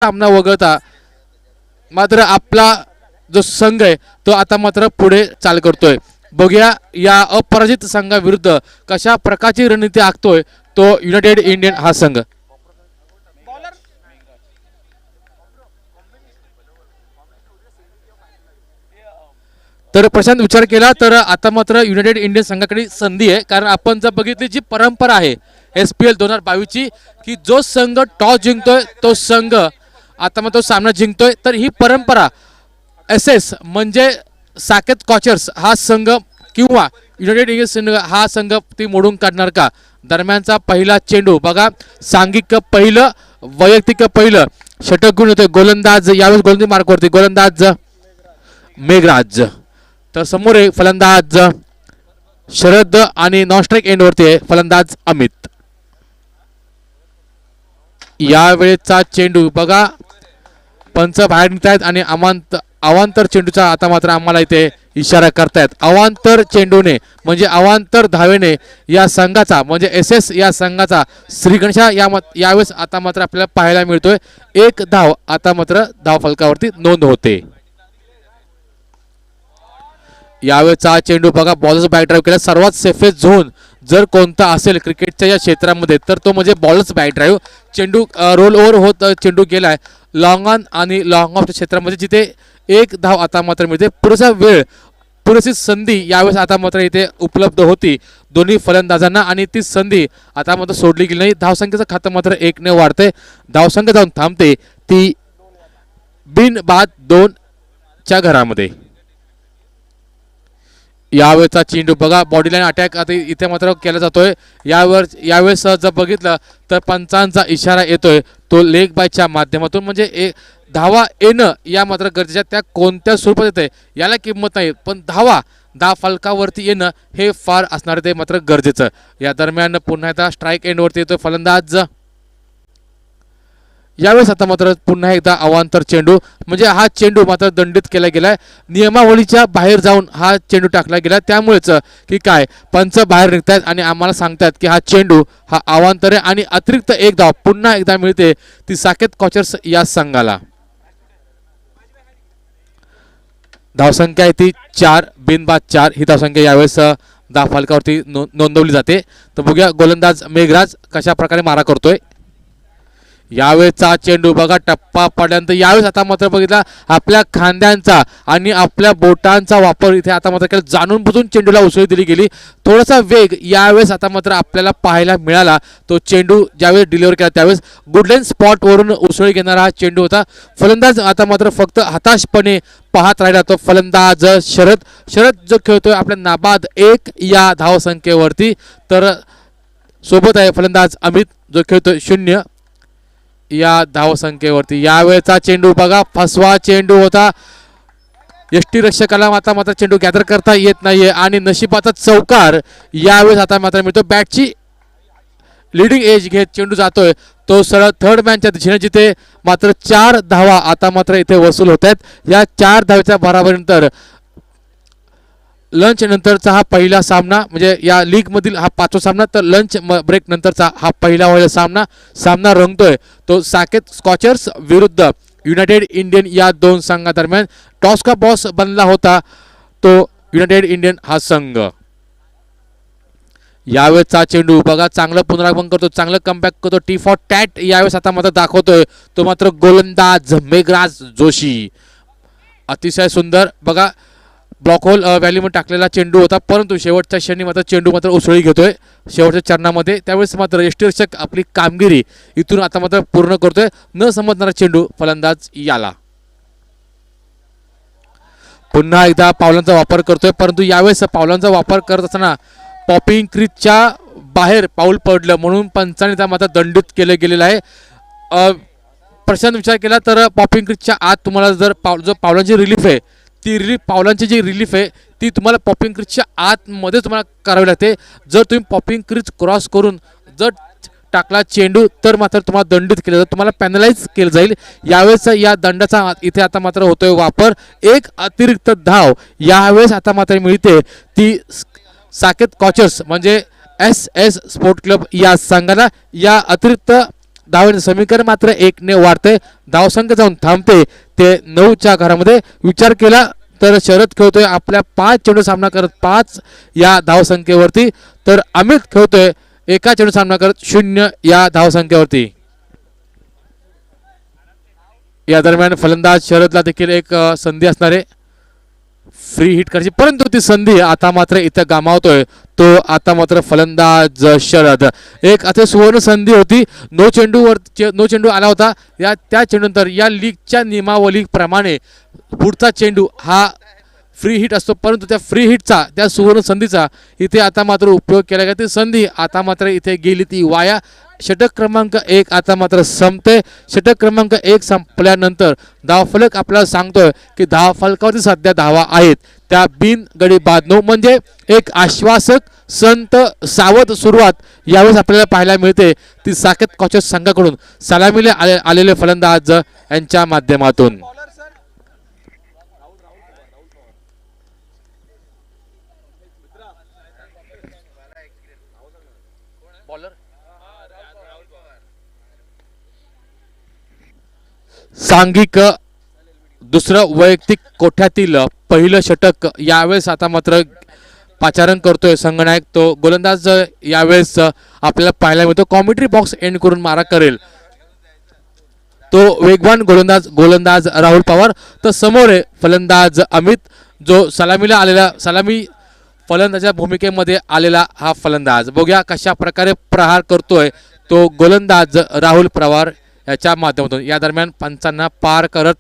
सामना वगळता मात्र आपला जो संघ आहे तो आता मात्र पुढे चाल करतोय। बघूया या अपराजित संघाविरुद्ध कशा प्रकारची रणनीती आखतोय तो युनायटेड इंडियन हा संघ। तर प्रशांत विचार केला तर आता मात्र युनायटेड इंडियन संघाकडे संधी आहे, कारण आपण जर बघितली जी परंपरा आहे SPL 2022 ची की जो संघ टॉस जिंकतोय तो संघ आता मग तो सामना जिंकतोय, तर ही परंपरा SS म्हणजे साकेत कॉचर्स हा संघ किंवा युनायटेड इंडियन संघ हा संघ ती मोडून काढणार का? दरम्यानचा पहिला चेंडू बघा, सांघिक पहिलं वैयक्तिक पहिलं षटक गुण होते गोलंदाज, यावेळेस गोलंदाजी मार्कवरती गोलंदाज मेघराज, तर समोर आहे फलंदाज शरद आणि नॉन स्ट्राईक एंड वरती आहे फलंदाज अमित। यावेळेचा चेंडू बघा, पंच बाहेर निघतायत आणि अवांतर चेंडूचा आता मात्र आम्हाला इथे इशारा करतायत। अवांतर चेंडूने म्हणजे अवांतर धावेने या संघाचा म्हणजे SS या संघाचा श्रीगणेशा यावेळेस आता मात्र आपल्याला पाहायला मिळतोय। एक धाव आता मात्र धाव फलकावरती नोंद होते। यावेळेचा चेंडू बघा, बॉलर्स बॅक ड्राईव्ह केला। सर्वात सेफेस्ट झोन जर कोणता असेल क्रिकेटच्या या क्षेत्रामध्ये तर तो म्हणजे बॉलर्स बॅक ड्राईव्ह। चेंडू रोल ओव्हर होत चेंडू गेलाय लॉंग ऑन आणि लॉंग ऑफच्या क्षेत्रामध्ये, जिथे एक धाव आता मात्र मिळते। पुरेसा वेळ पुरेशी संधी यावेळेस आता मात्र इथे उपलब्ध होती दोन्ही फलंदाजांना आणि ती संधी आता मात्र सोडली गेली नाही। धावसंख्येचं खातं मात्र 1 ने वाढते, धावसंख्या जाऊन थांबते ती बिन बाद 2 च्या घरामध्ये। यावेळेचा चेंडू बघा, बॉडी लाईन अटॅक आता इथे मात्र केला जातोय। यावेळेस जर बघितलं तर पंचांचा इशारा येतोय तो लेग बायच्या माध्यमातून, म्हणजे धावा येणं या मात्र गरजेच्या, त्या कोणत्या स्वरूपात येते याला किंमत नाही, पण धाव फलकावरती येणं हे फार असणार ते मात्र गरजेचं। या दरम्यान पुन्हा एकदा स्ट्राईक एंड वरती येतोय फलंदाज। यावेळेस आता मात्र पुन्हा एकदा अवांतर चेंडू, म्हणजे हा चेंडू मात्र दंडित केला गेलाय, नियमावलीच्या बाहेर जाऊन हा चेंडू टाकला गेला, त्यामुळेच की काय पंच बाहेर निघतायत आणि आम्हाला सांगतात की हा चेंडू हा अवांतर आहे आणि अतिरिक्त एक धाव पुन्हा एकदा मिळते ती साकेत कॉचर्स या संघाला। धावसंख्या आहे ती 4 बिनबाद 4 ही धावसंख्या यावेळेस धाव फलकावरती नोंदवली जाते। तर बघूया गोलंदाज मेघराज कशा प्रकारे मारा करतोय। यावेळेचा चेंडू बघा, टप्पा पडल्यानंतर यावेळेस आता मात्र बघितला आपल्या खांद्यांचा आणि आपल्या बोटांचा वापर इथे आता मात्र केला, जाणून बुजून चेंडूला उसळी दिली गेली। थोडासा वेग यावेळेस आता मात्र आपल्याला पाहायला मिळाला, तो चेंडू ज्यावेळेस डिलिव्हर केला त्यावेळेस गुडलाईन स्पॉटवरून उसळी घेणारा हा चेंडू होता। फलंदाज आता मात्र फक्त हताशपणे पाहत राहिला, तो फलंदाज शरद जो खेळतोय आपल्या नाबाद 1 या धावसंख्येवरती, तर सोबत आहे फलंदाज अमित जो खेळतोय 0 या धावसंख्येवरती। यावेळेचा चेंडू बघा, फसवा चेंडू होता, यष्टीरक्षकाला आता मात्र चेंडू गॅदर करता येत नाहीये आणि नशिबाचा चौकार यावेळेस आता मात्र मिळतो। बॅटची लिडिंग एज घेत चेंडू जातोय तो सरळ थर्ड मॅनच्या दिशेने, जिथे मात्र 4 धावा आता मात्र इथे वसूल होत आहेत। या 4 धावेच्या बराबरीनंतर लंच नंतरचा हा पहिला सामना, म्हणजे या लीग मधील हा 5वा सामना, तर लंच ब्रेक नंतरचा हा पहिला सामना रंगतोय तो साकेत स्कॉचर्स विरुद्ध युनायटेड इंडियन या 2 संघादरम्यान। टॉस का बॉस बनला होता तो युनायटेड इंडियन हा संघ। यावेळेचा चेंडू बघा, चांगलं पुनरागमन करतो, चांगलं कमबॅक करतो, टी फॉर टॅट यावेळेस आता मात्र दाखवतोय तो मात्र गोलंदाज मेघराज जोशी। अतिशय सुंदर बघा, ब्लॉक होल व्हॅल्यूमध्ये टाकलेला चेंडू होता, परंतु शेवटच्या क्षणी मात्र चेंडू मात्र उसळी घेतोय शेवटच्या चरणामध्ये, त्यावेळेस मात्र यष्टीरक्षक आपली कामगिरी इथून आता मात्र पूर्ण करतोय। न समजणारा चेंडू फलंदाज याला पुन्हा एकदा पावलांचा वापर करतोय, परंतु यावेळेस पावलांचा वापर करत असताना पॉपिंग क्रीजच्या बाहेर पाऊल पडलं म्हणून पंचांनी त्या मात्र दंडित केलं गेलेलं आहे। प्रशांत विचार केला तर पॉपिंग क्रीजच्या आत तुम्हाला जर जो पावलांची रिलीफ आहे ती पावलांची जी रिलीफ आहे ती तुम्हाला पॉपिंग क्रीजच्या आतमध्ये तुम्हाला करावी लागते। जर तुम्ही पॉपिंग क्रीज क्रॉस करून जर टाकला चेंडू तर मात्र तुम्हाला दंडित केलं जाईल, तुम्हाला पॅनलाइज केलं जाईल। यावेळेस या दंडाचा इथे आता मात्र होतोय वापर। एक अतिरिक्त धाव यावेळेस आता मात्र मिळते ती साकेत कॉचर्स म्हणजे SS स्पोर्ट क्लब या संघाला। या अतिरिक्त धावांचे समीकरण मात्र 1 ने वाढते, धावसंख्या जाऊन थांबते ते 9च्या घरामध्ये. विचार केला तर शरद खेळतोय आपल्या 5 चेंडू सामना करत 5 या धावसंख्येवरती, तर अमित खेळतोय एका चेंडू सामना करत 0 या धावसंख्येवरती. या दरम्यान फलंदाज शरदला देखील एक संधी असणार आहे फ्री हिट करायची, परंतु ती संधी आता मात्र इथं गमावतोय तो आता मात्र फलंदाज शरद. एक अति सुवर्ण संधी होती, नो चेंडू आला होता. त्या चेंडूनंतर या लीगच्या नियमावलीप्रमाणे पुढचा चेंडू हा फ्री हिट असतो, परंतु त्या फ्री हिटचा त्या सुवर्ण संधीचा इथे आता मात्र उपयोग केला गेला. ती संधी आता मात्र इथे गेली ती वाया. षटक क्रमांक 1 आता मात्र संपते. षटक क्रमांक 1 संपल्यानंतर धावफलक आपल्याला सांगतोय की धावफलकावरती सध्या धावा आहेत त्या बिन गडी बाद 9, म्हणजे एक आश्वासक संत सावध सुरुवात यावेळेस आपल्याला पाहायला मिळते ती साकेत कॉचर्स संघाकडून सलामीला आलेले फलंदाज यांच्या माध्यमातून. सांघिक दुसरं वैयक्तिक कोठ्यातील पहिलं षटक यावेळेस आता मात्र पाचारण करतोय संघनायक. तो गोलंदाज यावेळेस आपल्याला पाहायला मिळतो कॉमेंट्री बॉक्स एंड करून मारा करेल तो वेगवान गोलंदाज राहुल पवार. तर समोर आहे फलंदाज अमित जो सलामी फलंदाजाच्या भूमिकेमध्ये आलेला हा फलंदाज. बघूया कशा प्रकारे प्रहार करतोय तो गोलंदाज राहुल पवार याच्या माध्यमातून. या दरम्यान पंचांना पार करत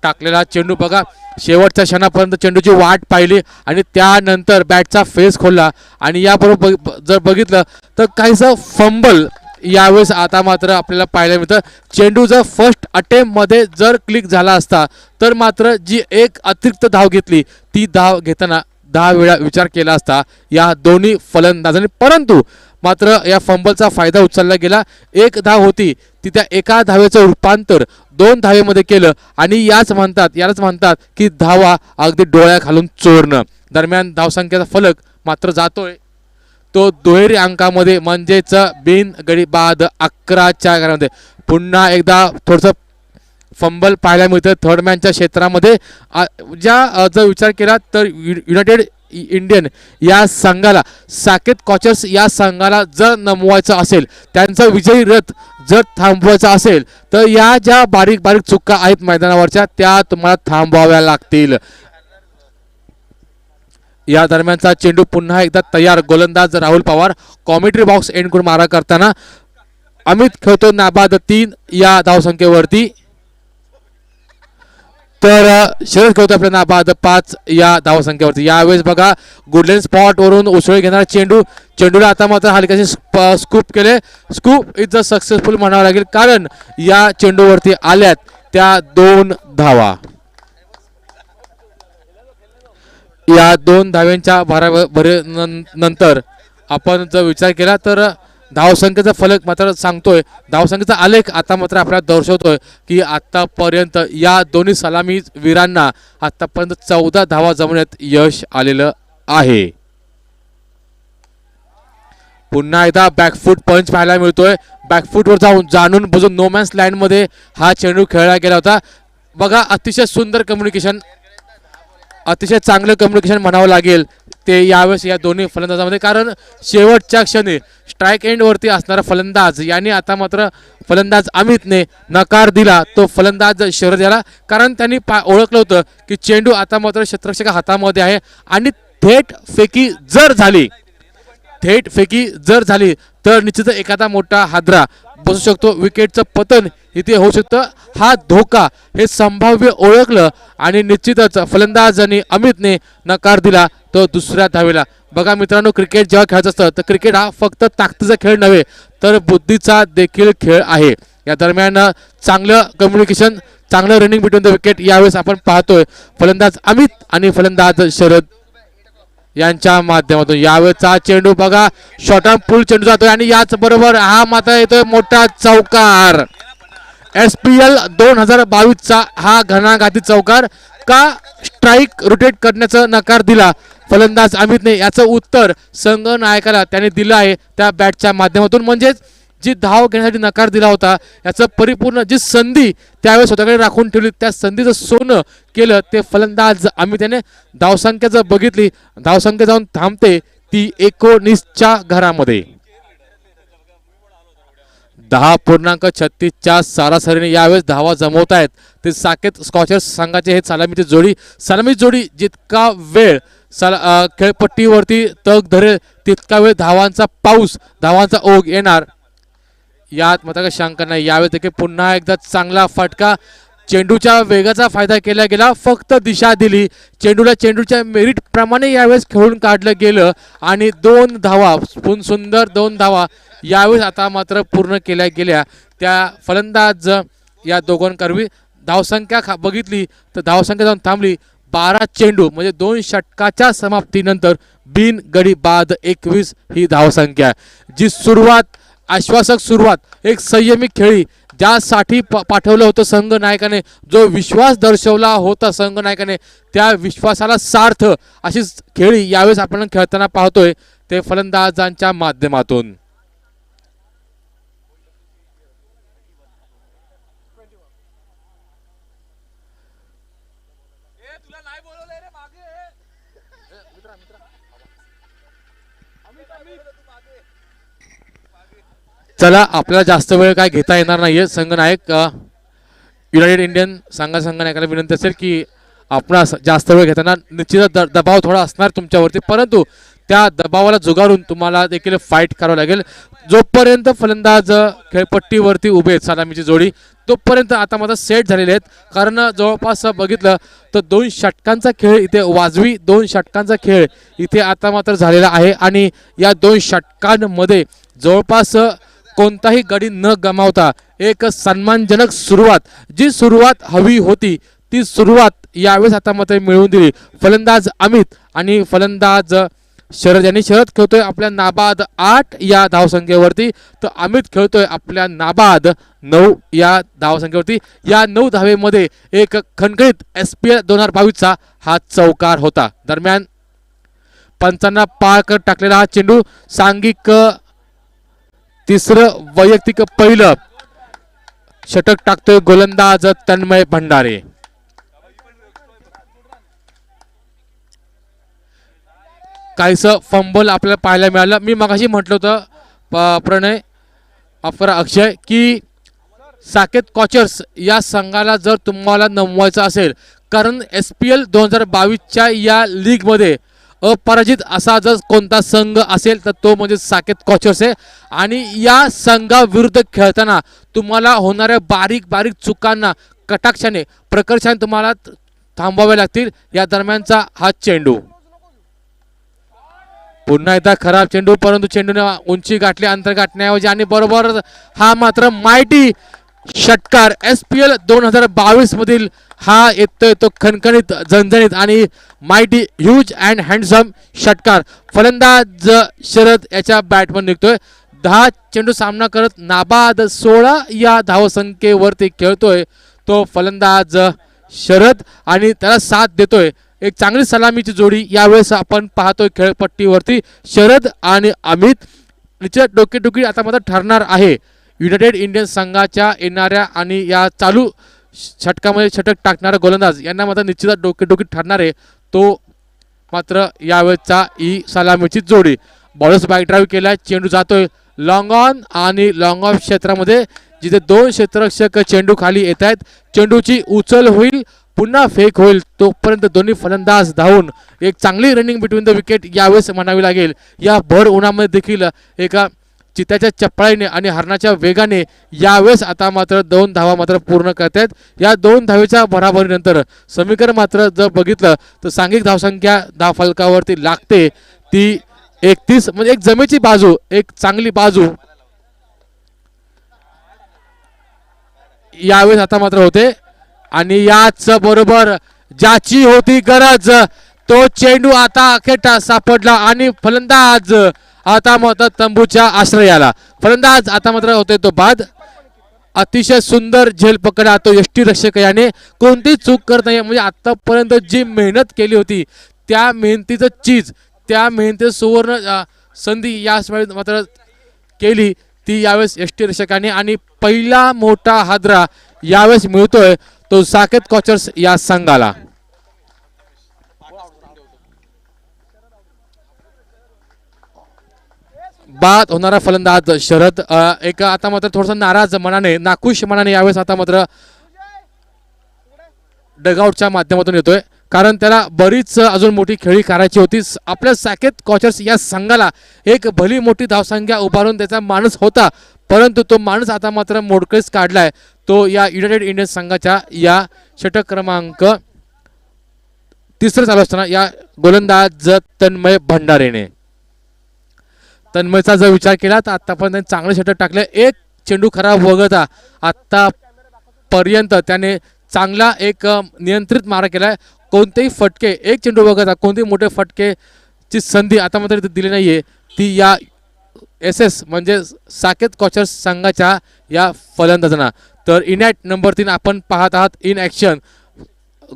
टाकलेला चेंडू बघा, शेवटच्या क्षणापर्यंत चेंडूची वाट पाहिली आणि त्यानंतर बॅटचा फेस खोलला आणि याबरोबर जर बघितलं तर काहीसं फंबल यावेळेस आता मात्र आपल्याला पाहायला मिळतं. चेंडू जर फर्स्ट अटेम्प्टमध्ये जर क्लिक झाला असता तर मात्र जी एक अतिरिक्त धाव घेतली ती धाव घेताना 10 वेळा विचार केला असता या दोन्ही फलंदाजांनी, परंतु मात्र या फंबलचा फायदा उचलला गेला. एक धाव होती ती त्या एका धावेचं रूपांतर 2 धावेमध्ये केलं आणि यालाच म्हणतात की धावा अगदी डोळ्याखालून चोरणं. दरम्यान धावसंख्येचा फलक मात्र जातोय तो दुहेरी अंकामध्ये, म्हणजेच बिन गडी बाद 11च्या घरामध्ये. पुन्हा एकदा थोडंसं फंबल पाहायला मिळतं थर्ड मॅनच्या क्षेत्रामध्ये. जर विचार केला तर युनायटेड इंडियन या संघाला साकेत कॉचर्स या संघाला जर नमवायचं असेल, त्यांचा विजयी रथ जर थांबवायचा असेल तर या ज्या बारीक बारीक चुका आहेत मैदानावरच्या त्या तुम्हाला थांबवाव्या लागतील. या दरम्यानचा चेंडू पुन्हा एकदा तयार. गोलंदाज Rahul Pawar commentary box end करून मारा करताना अमित खेळतो नाबाद 3 या धावसंख्येवरती. तर शरद खेळतो आपल्या नाबाद 5 या धावसंख्येवरती. यावेळेस बघा गुडलँड स्पॉट वरून उसळी घेणारा चेंडूला आता मात्र हलक्याचे स्कूप केले. स्कूप इज द सक्सेसफुल म्हणावं लागेल कारण या चेंडूवरती आल्यात त्या 2 धावा. या 2 धाव्यांच्या नंतर आपण जर विचार केला तर धावसंख्येचा फलक मात्र सांगतोय, धावसंख्येचा आलेख आता मात्र आपल्याला दर्शवतोय की आतापर्यंत या दोन्ही सलामी वीरांना आतापर्यंत 14 धावा जमवण्यात यश आलेलं आहे. पुन्हा एकदा बॅकफूट पंच पाहायला मिळतोय. बॅकफूटवर जाणून बुजून नो मॅन्स लँड मध्ये हा चेंडू खेळला गेला होता. बघा अतिशय सुंदर कम्युनिकेशन, अतिशय चांगलं कम्युनिकेशन म्हणावं लागेल ते यावेळेस या दोन्ही फलंदाजांमध्ये, कारण शेवटच्या क्षणी स्ट्राईक एंड वरती असणारा फलंदाज यांनी आता मात्र फलंदाज अमितने नकार दिला तो फलंदाज शरद याला, कारण त्यांनी ओळखलं होतं की चेंडू आता मात्र क्षेत्ररक्षक हातामध्ये आहे आणि थेट फेकी जर झाली तर निश्चित एखादा मोठा हादरा बसू शकतो, विकेटचं पतन इथे होऊ शकतं. हा धोका हे संभाव्य ओळखलं आणि निश्चितच फलंदाजांनी अमितने नकार दिला तो दुसऱ्या धावेला. बघा मित्रांनो, क्रिकेट जेव्हा खेळायचं असतं तर क्रिकेट हा फक्त ताकदीचा खेळ नव्हे तर बुद्धीचा देखील खेळ आहे. या दरम्यान चांगलं कम्युनिकेशन, चांगलं रनिंग बिटवीन द विकेट यावेळेस आपण पाहतोय फलंदाज अमित आणि फलंदाज शरद यांच्या माध्यमातून. यावेळेचा चेंडू बघा शॉर्ट आर्म पुल चेंडू जातोय आणि याच बरोबर हा मात्र येतोय मोठा चौकार. SPL 2022चा हा घणाघाती चौकार. का स्ट्राईक रोटेट करण्याचा नकार दिला फलंदाज अमितने, याचं उत्तर संघ नायकाला त्याने दिलं आहे त्या बॅटच्या माध्यमातून. म्हणजेच जी धाव घेण्यासाठी नकार दिला होता याचं परिपूर्ण जी संधी त्यावेळेस स्वतःकडे राखून ठेवली त्या संधीचं सोनं केलं ते फलंदाज अमित याने. धावसंख्या जर बघितली धावसंख्या जाऊन थांबते ती 19च्या घरामध्ये. 10.36च्या सरासरीने यावेळेस धावा जमवत आहेत ते साकेत स्कॉचर्स संघाचे हे सलामी जोडी जितका वेळ खेळपट्टीवरती तग धरेल तितका वेळ धावांचा पाऊस धावांचा ओघ येणार यात मात्र काही शंका नाही. यावेळेस देखील पुन्हा एकदा चांगला फटका. चेंडूच्या वेगाचा फायदा केला गेला फक्त दिशा दिली चेंडूच्या मेरिट प्रमाणे यावेळेस खेळून काढलं गेलं आणि 2 धावा सुंदर 2 धावा यावेळेस आता मात्र पूर्ण केल्या गेल्या. त्या फलंदाज या दोघांकरवी धावसंख्या बघितली तर धावसंख्या जाऊन थांबली 12 चेंडू म्हणजे 2 षटकाच्या समाप्तीनंतर बिन गडी बाद 21 ही धावसंख्या. जी सुरुवात आश्वासक सुरुवात एक संयमी खेळी ज्यासाठी पाठवलं होतं संघ नायकाने जो विश्वास दर्शवला होता संघ नायकाने त्या विश्वासाला सार्थ अशी खेळी यावेळेस आपण खेळताना पाहतोय ते फलंदाजांच्या माध्यमातून. चला आपल्याला जास्त वेळ काय घेता येणार नाहीये. संघनायक युनायटेड इंडियन संघनायकाला विनंती असेल की आपण जास्त वेळ घेताना निश्चित दबाव थोडा असणार तुमच्यावरती परंतु त्या दबावाला जुगारून तुम्हाला देखील फाईट करावं लागेल. जोपर्यंत फलंदाज खेळपट्टीवरती उभे आहेत सलामीची जोडी तोपर्यंत आता मात्र सेट झालेले आहेत कारण जवळपास बघितलं तर 2 षटकांचा खेळ इथे वाजवी 2 षटकांचा खेळ इथे आता मात्र झालेला आहे आणि या 2 षटकांमध्ये जवळपास कोणताही गडी न गमावता एक सन्मानजनक सुरुवात जी सुरुवात हवी होती ती सुरुवात यावेळेस आता मात्र मिळवून दिली फलंदाज अमित आणि फलंदाज शरद यांनी. शरद खेळतोय आपल्या नाबाद 8 या धावसंख्येवरती तर अमित खेळतोय आपल्या नाबाद 9 या धावसंख्येवरती. या 9 धावेमध्ये एक खणखणीत SPL 2022चा हा चौकार होता. दरम्यान पंचांना पार कर टाकलेला हा चेंडू सांघिक 3रं वैयक्तिक पहिलं षटक टाकतोय गोलंदाज तन्मय भंडारे. काहीसं फंबल आपल्याला पाहायला मिळालं. मी मगाशी म्हटलं होतं प्रणय अक्षय की साकेत कॉचर्स या संघाला जर तुम्हाला नमवायचं असेल कारण SPL 2022च्या या लीगमध्ये अपराजित असा जर कोणता संघ असेल तर तो म्हणजे साकेत कॉचर्स आहे आणि या संघाविरुद्ध खेळताना तुम्हाला होणाऱ्या बारीक बारीक चुकांना कटाक्षाने प्रकर्षाने तुम्हाला थांबवावे लागतील. या दरम्यानचा हा चेंडू पुन्हा एकदा खराब चेंडू परंतु चेंडूने उंची गाठली अंतर गाठण्याऐवजी आणि बरोबर हा मात्र मायटी षटकार SPL 2022 मधील हा येतोय तो खणखणीत झणझणीत आणि मायटी ह्यूज अँड हँडसम षटकार फलंदाज शरद याच्या बॅटवर निघतोय. 10 चेंडू सामना करत नाबाद 16 या धावसंख्येवरती खेळतोय तो फलंदाज शरद आणि त्याला साथ देतोय एक चांगली सलामीची जोडी यावेळेस आपण पाहतोय खेळपट्टीवरती शरद आणि अमित. निश्चित डोकेदुखी आता मात्र ठरणार आहे युनायटेड इंडियन संघाच्या येणाऱ्या आणि या चालू षटकामध्ये षटक टाकणारा गोलंदाज यांना मात्र निश्चित डोकेदुखी ठरणार आहे तो मात्र यावेळेसचा ही सलामीची जोडी. बॉलर्स बॅक ड्राईव्ह केलाय चेंडू जातोय लॉंग ऑन आणि लॉंग ऑफ क्षेत्रामध्ये जिथे 2 क्षेत्ररक्षक चेंडू खाली येत आहेत चेंडूची उचल होईल पुन्हा फेक होईल तोपर्यंत दोन्ही फलंदाज धावून एक चांगली रनिंग बिटवीन द विकेट यावेळेस म्हणावी लागेल. या भर उन्हामध्ये देखील एका चित्याच्या चपळाईने आणि हरणाच्या वेगाने यावेळेस आता मात्र 2 धावा मात्र पूर्ण करतायत. या 2 धावेच्या बराबरीनंतर समीकरण मात्र जर बघितलं तर सांघिक धावसंख्या धावफलकावरती लागते ती 31 म्हणजे एक जमेची बाजू एक चांगली बाजू यावेळेस आता मात्र होते आणि याच बरोबर ज्याची होती गरज तो चेंडू आता अखेर सापडला आणि फलंदाज आता मात्र तंबूच्या आश्रयाला फलंदाज आता मात्र होते तो बाद. अतिशय सुंदर झेल पकडा तो यष्टीरक्षक याने कोणती चूक करत नाही म्हणजे आतापर्यंत जी मेहनत केली होती त्या मेहनतीचं चीज त्या मेहनतीचं सुवर्ण संधी या वेळेस मात्र केली ती यावेळेस यष्टीरक्षकाने आणि पहिला मोठा हादरा यावेळेस मिळतोय तो साकेत कॉचर्स या संघाला. बाद होणारा फलंदाज शरद एक आता मात्र थोडासा नाराज मनाने नाखुश मनाने यावेळेस आता मात्र डगआउटच्या माध्यमातून येतोय, कारण त्याला बरीच अजून मोठी खेळी करायची होती. आपल्या साकेत कॉचर्स या संघाला एक भली मोठी धावसंख्या उभारून त्याचा माणूस होता, परंतु तो माणूस आता मात्र मोडकळीस काढलाय. तो या युनायटेड इंडियन संघाच्या या षटक क्रमांक 3 चालू असताना या गोलंदाज तन्मय भंडारेने. तन्मयचा जर विचार केला तर आतापर्यंत त्यांनी चांगले षटक टाकले. एक चेंडू खराब वगळता आतापर्यंत त्याने चांगला एक नियंत्रित मारा केलाय. कोणतेही फटके एक चेंडू वगळता कोणतेही मोठे फटकेची संधी आता मात्र दिली नाहीये ती या SS म्हणजे साकेत कॉचर्स संघाच्या या फलंदाजांना. तर इनॅट नंबर 3 आपण पाहत आहात इन ॲक्शन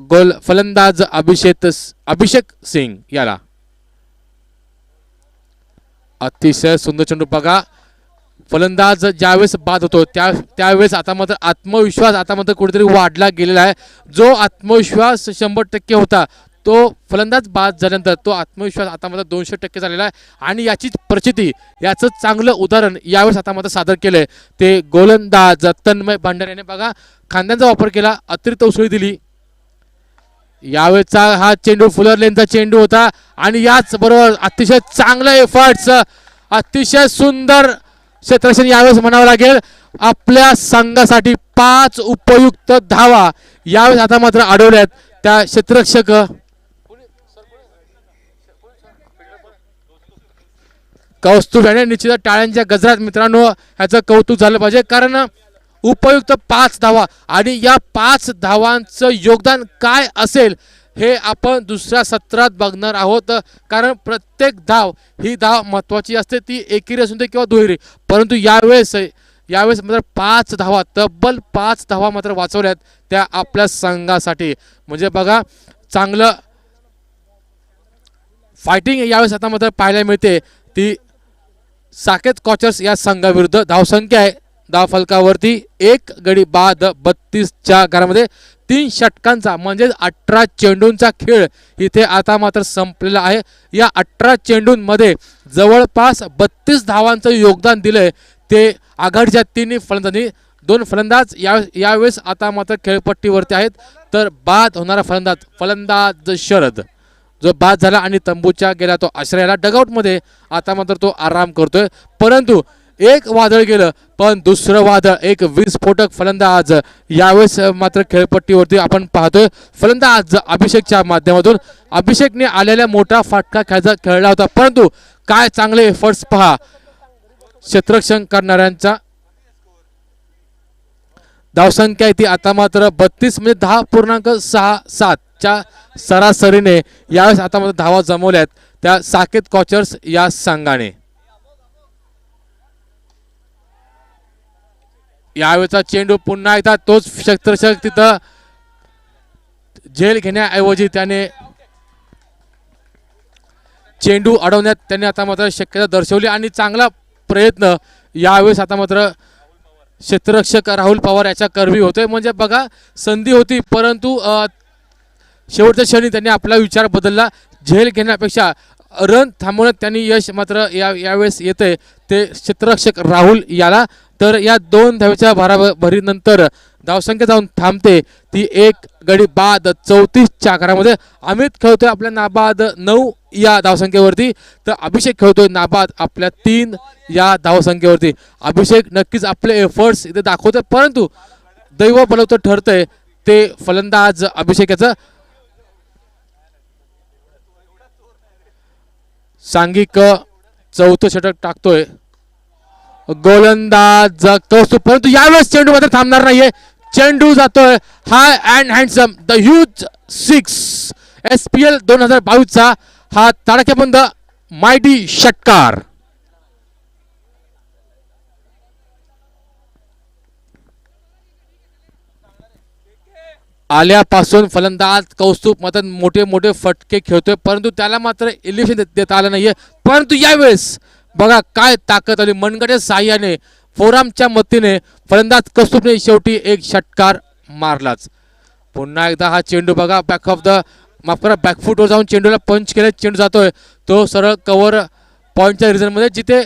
गोल फलंदाज अभिषेक सिंग याला. अतिशय सुंदर चेंडू बघा. फलंदाज ज्यावेळेस बाद होतो त्यावेळेस आता मात्र आत्मविश्वास आता मात्र कुठेतरी वाढला गेलेला आहे. जो आत्मविश्वास 100% होता तो फलंदाज बाद झाल्यानंतर तो आत्मविश्वास आता मात्र 200% झालेला आहे. आणि याचीच प्रचिती याचं चांगलं उदाहरण यावेळेस आता मात्र सादर केलंय ते गोलंदाज तन्मय भंडारे याने. बघा खांद्यांचा वापर केला, अतिरिक्त उसळी दिली. यावेळेचा हा चेंडू फुलर लेनचा चेंडू होता आणि याच बरोबर अतिशय चांगलं एफर्ट्स अतिशय सुंदर क्षेत्ररक्षण यावेळेस म्हणावं लागेल. आपल्या संघासाठी 5 उपयुक्त धावा यावेळेस आता मात्र अडवल्यात त्या क्षेत्ररक्षक कौस्तुभ याने. निश्चित टाळ्यांच्या गजरात मित्रांनो ह्याचं कौतुक झालं पाहिजे, कारण उपयुक्त 5 धावा आणि या 5 धावांचं योगदान काय असेल हे आपण दुसऱ्या सत्रात बघणार आहोत. कारण प्रत्येक धाव ही धाव महत्त्वाची असते, ती एकेरी असून दे किंवा दुहेरी, परंतु यावेळेस मात्र 5 धावा तब्बल 5 धावा मात्र वाचवल्यात त्या आपल्या संघासाठी. म्हणजे बघा चांगलं फायटिंग यावेळेस आता मात्र पाहायला मिळते ती साकेत कॉचर्स या संघाविरुद्ध. धावसंख्या आहे धावफलकावरती 1 गडी बाद 32च्या घरामध्ये 3 षटकांचा म्हणजे 18 चेंडूंचा खेळ इथे आता मात्र संपलेला आहे. या 18 चेंडूंमध्ये जवळपास 32 धावांचं योगदान दिलंय ते आघाडीच्या 3 फलंदाजांनी. 2 फलंदाज यावेळेस आता मात्र खेळपट्टीवरती आहेत. तर बाद होणारा फलंदाज शरद जो बाद झाला आणि तंबूच्या गेला तो आश्रयाला. डगआउटमध्ये आता मात्र तो आराम करतोय, परंतु एक वादळ गेलं पण दुसरं वादळ एक विस्फोटक फलंदाज यावेळेस मात्र खेळपट्टीवरती आपण पाहतोय. फलंदाज अभिषेकच्या माध्यमातून अभिषेकने आलेला मोठा फटका खेळला होता, परंतु काय चांगले एफर्ट्स पहा क्षेत्ररक्षण करणाऱ्यांचा. धावसंख्या ती आता मात्र 32 म्हणजे 10.67च्या सरासरीने यावेळेस आता मात्र धावा जमवल्यात त्या साकेत कॉचर्स या संघाने. यावेळेचा चेंडू पुन्हा एकदा तोच क्षेत्ररक्षक तिथं झेल घेण्याऐवजी त्याने चेंडू अडवण्यात त्याने आता मात्र शक्यता दर्शवली आणि चांगला प्रयत्न यावेळेस आता मात्र क्षेत्ररक्षक राहुल पवार याच्या करवी होतोय. म्हणजे बघा संधी होती, परंतु शेवटच्या क्षणी त्यांनी आपला विचार बदलला. झेल घेण्यापेक्षा रन थांबवण्यात त्यांनी यश मात्र यावेळेस येते ते क्षेत्ररक्षक राहुल याला. तर या 2 धावेच्या भराभरीनंतर धावसंख्या जाऊन थांबते ती 1 गडी बाद 34च्या आकारामध्ये. अमित खेळतोय आपल्या नाबाद 9 या धावसंख्येवरती, तर अभिषेक खेळतोय नाबाद आपल्या 3 या धावसंख्येवरती. अभिषेक नक्कीच आपले एफर्ट्स इथे दाखवतोय, परंतु दैव बलवतं ठरतंय ते फलंदाज अभिषेकाचं. सांघिक 4थं षटक टाकतोय गोलंदाज कौस्तुभ, परंतु यावेळेस चेंडू मात्र थांबणार नाहीये. चेंडू जातोय high and handsome the huge 6 SPL 2022चा हा तडाखेबंद मायटी षटकार. आल्यापासून फलंदाज कौस्तुभ मात्र मोठे मोठे फटके खेळतोय, परंतु त्याला मात्र इलिव्हेशन देता आलं नाहीये. परंतु यावेळेस बघा काय ताकद आली मनगटाच्या साह्याने फोरामच्या मदतीने फलंदाज कौस्तुभने शेवटी एक षटकार मारलाच. पुन्हा एकदा हा चेंडू बघा बॅक ऑफ द माफ करा बॅकफूटवर जाऊन चेंडूला पंच केले. चेंडू जातोय तो सरळ कव्हर पॉईंटच्या रिझनमध्ये जिथे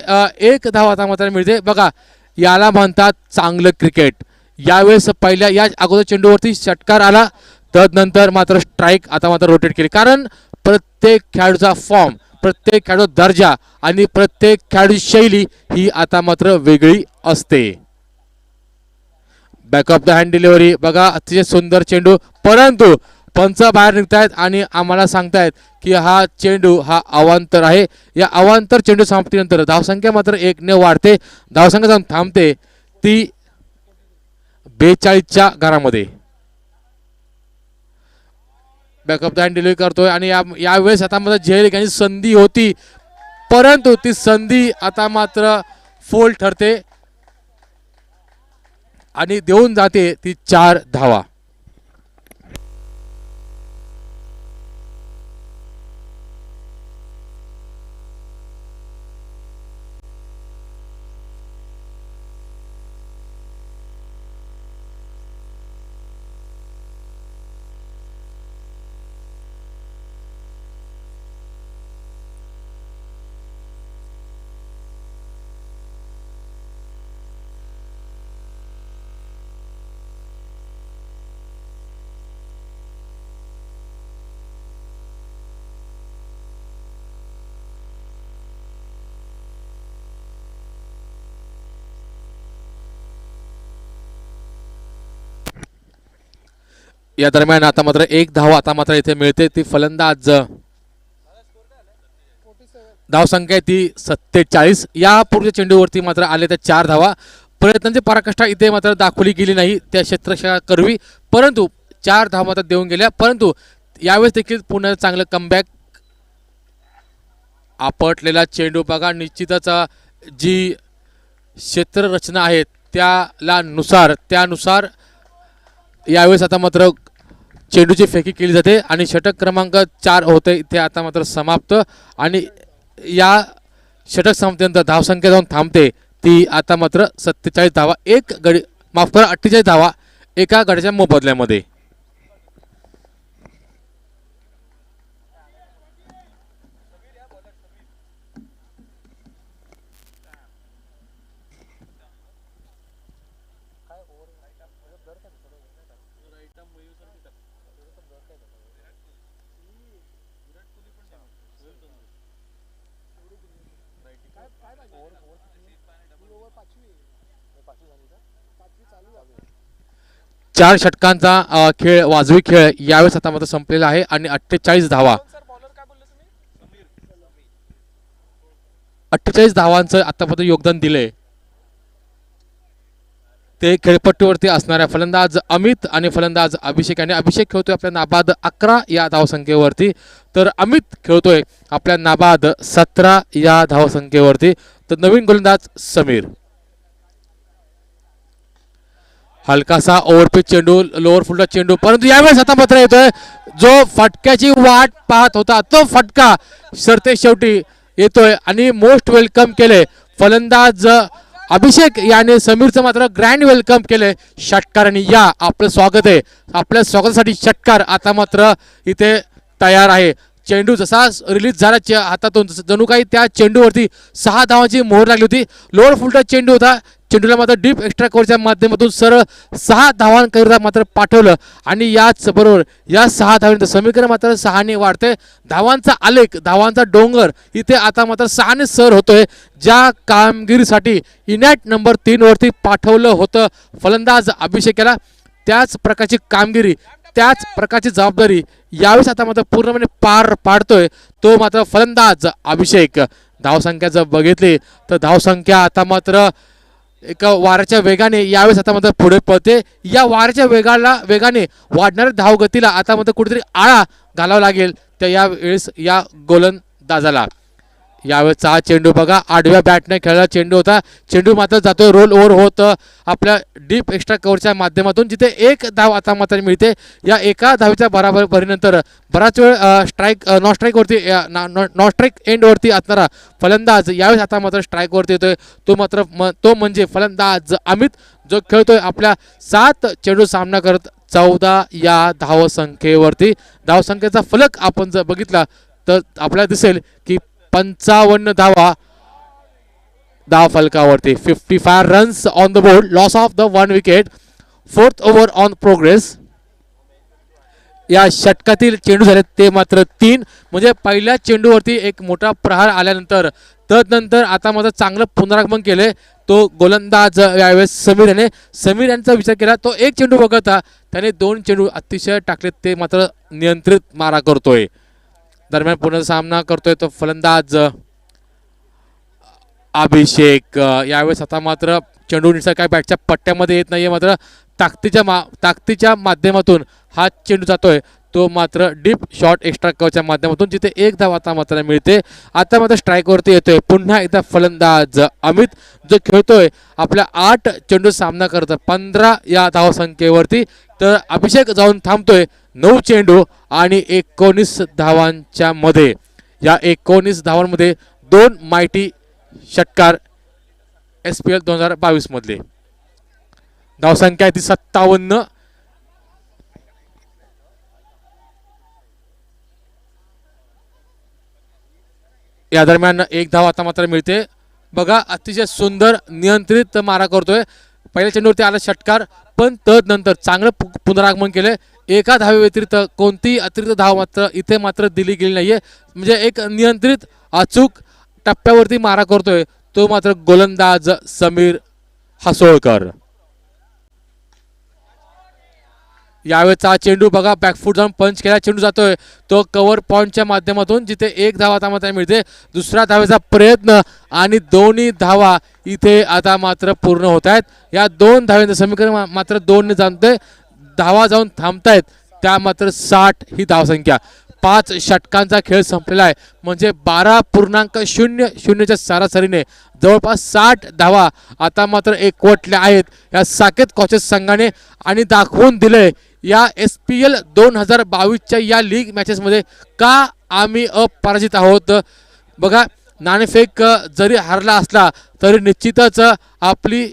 एक धाव आता मात्र मिळते. बघा याला म्हणतात चांगलं क्रिकेट. यावेळेस पहिल्या या अगोदर चेंडूवरती षटकार आला तदनंतर मात्र स्ट्राईक आता मात्र रोटेट केली. कारण प्रत्येक खेळाडूचा फॉर्म, प्रत्येक खेळाडू दर्जा आणि प्रत्येक खेळाडू शैली ही आता मात्र वेगळी असते. Back of the hand delivery बघा अतिशय सुंदर चेंडू परंतु पंच बाहेर निघतायत आणि आम्हाला सांगतायत की हा चेंडू हा अवांतर आहे. या अवांतर चेंडू समाप्तीनंतर धावसंख्या मात्र 1 ने वाढते. धावसंख्या जाऊन थांबते ती 42च्या घरामध्ये. बॅकअप द हँड डिलिव्हरी करतोय आणि यावेळेस आता मात्र झेल यांची संधी होती परंतु ती संधी आता मात्र फोल ठरते आणि देऊन जाते ती 4 धावा. या दरम्यान आता मात्र 1 धाव आता मात्र इथे मिळते. ती फलंदाज धावसंख्या ती 47. या पूर्वीच्या चेंडूवरती मात्र आले त्या 4 धावा. प्रयत्नांची पराकाष्ठा इथे मात्र दाखवली गेली नाही त्या क्षेत्ररक्षकाकरवी परंतु 4 धावा मात्र देऊन गेल्या. परंतु यावेळेस देखील पुन्हा चांगलं कमबॅक. आपटलेला चेंडू बघा निश्चितच जी क्षेत्ररचना आहे त्यानुसार यावेळेस आता मात्र चेंडूची फेकी केली जाते आणि षटक क्रमांक 4 होते इथे आता मात्र समाप्त. आणि या षटक समाप्तीनंतर धावसंख्या जाऊन थांबते ती आता मात्र 47 धावा. एक गडी माफ करा 48 धावा एका गड्याच्या मोबदल्यामध्ये. चार षटकांचा खेळ वाजवी खेळ यावेळेस आता मात्र संपलेला आहे आणि 48 धावा 48 धावांचं आतापर्यंत योगदान दिले ते खेळपट्टीवरती असणाऱ्या फलंदाज अमित आणि फलंदाज अभिषेक यांनी. अभिषेक खेळतोय आपल्या नाबाद 11 या धावसंख्येवरती तर अमित खेळतोय आपल्या नाबाद 17 या धावसंख्येवरती. तर नवीन गोलंदाज समीर. हलकासा ओव्हरपिच चेंडू लोअर फुलचा चेंडू परंतु यावेळेस आता मात्र येतोय जो फटक्याची वाट पाहत होता तो फटका सरते शेवटी येतोय आणि मोस्ट वेलकम केले फलंदाज अभिषेक याने समीरचं मात्र ग्रँड वेलकम केले षटकारांनी. या आपलं स्वागत आहे. आपल्या स्वागतासाठी षटकार आता मात्र इथे तयार आहे. चेंडू जसा रिलीज झाला हातातून जणू काही त्या चेंडूवरती 6 धावांची मोहर लागली होती. लोअर फुलटा चेंडू होता. चेंडूला मात्र डीप एक्स्ट्रा कव्हरच्या माध्यमातून सरळ 6 धावांकरिता मात्र पाठवलं आणि याच बरोबर या 6 धावांचं समीकरण मात्र 6 ने वाढते. धावांचा आलेख धावांचा डोंगर इथे आता मात्र 6 ने सर होतोय. ज्या कामगिरीसाठी इनॅट नंबर 3 वरती पाठवलं होतं फलंदाज अभिषेक याला त्याच प्रकारची कामगिरी त्याच प्रकारची जबाबदारी यावेळेस आता मात्र पूर्णपणे पार पाडतोय तो मात्र फलंदाज अभिषेक. धावसंख्या जर बघितली तर धावसंख्या आता मात्र एका वाऱ्याच्या वेगाने यावेळेस आता मात्र पुढे पळते. या वाऱ्याच्या वेगाने वाढणाऱ्या धावगतीला आता मात्र कुठेतरी आळा घालावा लागेल त्या यावेळेस या गोलंदाजाला. यावेळेचा हा चेंडू बघा आडव्या बॅटने खेळला चेंडू होता. चेंडू मात्र जातोय रोल ओव्हर होत आपल्या डीप एक्स्ट्रा कव्हरच्या माध्यमातून, जिथे एक धाव आता मात्र मिळते. या एका धावीच्या बराबरीनंतर बराच वेळ नॉन स्ट्राईकवरती नॉन स्ट्राईक एंडवरती असणारा फलंदाज यावेळेस आता मात्र स्ट्राईकवरती येतोय. तो म्हणजे फलंदाज अमित, जो खेळतोय आपल्या 7 चेंडू सामना करत 14 या धावसंख्येवरती. धावसंख्येचा फलक आपण जर बघितला तर आपल्याला दिसेल की 55 धाव फलकावरती. 55 runs on the board, loss of the 1 wicket, 4th over on progress. या षटकातील चेंडू झाले ते मात्र 3, म्हणजे पहिल्या चेंडूवरती एक मोठा प्रहार आल्यानंतर तदनंतर आता मात्र चांगलं पुनरागमन केले तो गोलंदाज यावेळेस समीर यांचा विचार केला. तो एक चेंडू वगळता त्याने 2 चेंडू अतिशय टाकले, ते मात्र नियंत्रित मारा करतोय. दरम्यान पुन्हा सामना करतोय तो फलंदाज अभिषेक. यावेळेस आता मात्र चेंडू निसा काय बॅटच्या पट्ट्यामध्ये येत नाहीये, मात्र ताकदीच्या माध्यमातून हा चेंडू जातोय तो मात्र डीप शॉट एक्स्ट्रा कव्हरच्या माध्यमातून, जिथे एक धाव आता मात्र मिळते. आता मात्र स्ट्राईकवरती येतोय पुन्हा एकदा फलंदाज अमित, जो खेळतोय आपल्या 8 चेंडू सामना करत 15 या धावसंख्येवरती. तर अभिषेक जाऊन थांबतोय 9 चेंडू आणि 19 धावांच्या मध्ये. या 19 धावांमध्ये 2 मायटी षटकार SPL 2022 मधले. धावसंख्या ती 57. या दरम्यान एक धाव आता मात्र मिळते. बघा अतिशय सुंदर नियंत्रित मारा करतोय. पहिल्या चेंडूवरती आला षटकार, पण तदनंतर चांगलं पुनरागमन केलं. एका धावे व्यतिरिक्त कोणतीही अतिरिक्त धाव मात्र इथे मात्र दिली गेली नाहीये, म्हणजे एक नियंत्रित अचूक टप्प्यावरती मारा करतोय तो मात्र गोलंदाज समीर हासोळकर. यावेळेचा चेंडू बघा बॅकफूट जाऊन पंच केला चेंडू जातोय तो कव्हर पॉईंटच्या माध्यमातून, जिथे एक धाव आता मात्र मिळते. दुसऱ्या धावेचा प्रयत्न आणि दोन्ही धावा इथे आता मात्र पूर्ण होत आहेत. या 2 धावांचं समीकरण मात्र 2 ने जाणतोय. धावा जाऊन थांबतायत त्या मात्र 60 ही धावसंख्या. 5 षटकांचा खेळ संपलेला आहे, म्हणजे 12.00च्या सरासरीने जवळपास 60 धावा आता मात्र एकवटल्या आहेत या साकेत कॉचेस संघाने, आणि दाखवून दिलंय या SPL 2022च्या या लीग मॅचेसमध्ये का आम्ही अपराजित आहोत. बघा नाणेफेक जरी हरला असला तरी निश्चितच आपली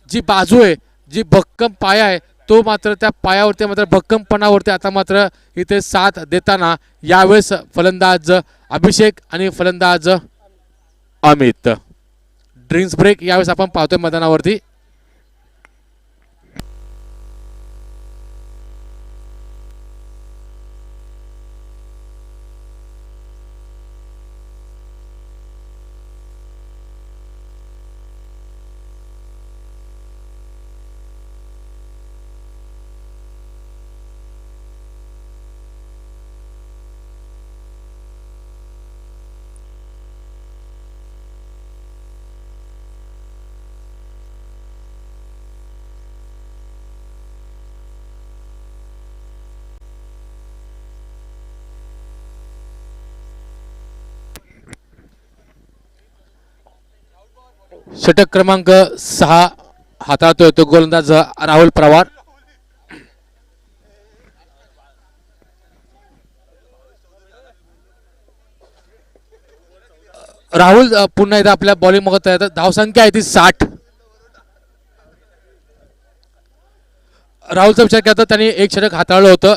जी बाजू आहे, जी भक्कम पाया आहे, तो मात्र त्या पायावरती मात्र भक्कमपणावरती आता मात्र इथे साथ देताना यावेळेस फलंदाज अभिषेक आणि फलंदाज अमित. ड्रिंक्स ब्रेक यावेळेस आपण पाहतोय मैदानावरती. षटक क्रमांक 6 हाताळतोय तो गोलंदाज राहुल पवार. राहुल पुन्हा एकदा आपल्या बॉलिंग बघत आहे. धावसंख्या आहे ती 60. राहुलचा विचार केला तर त्यांनी एक षटक हाताळलं होतं.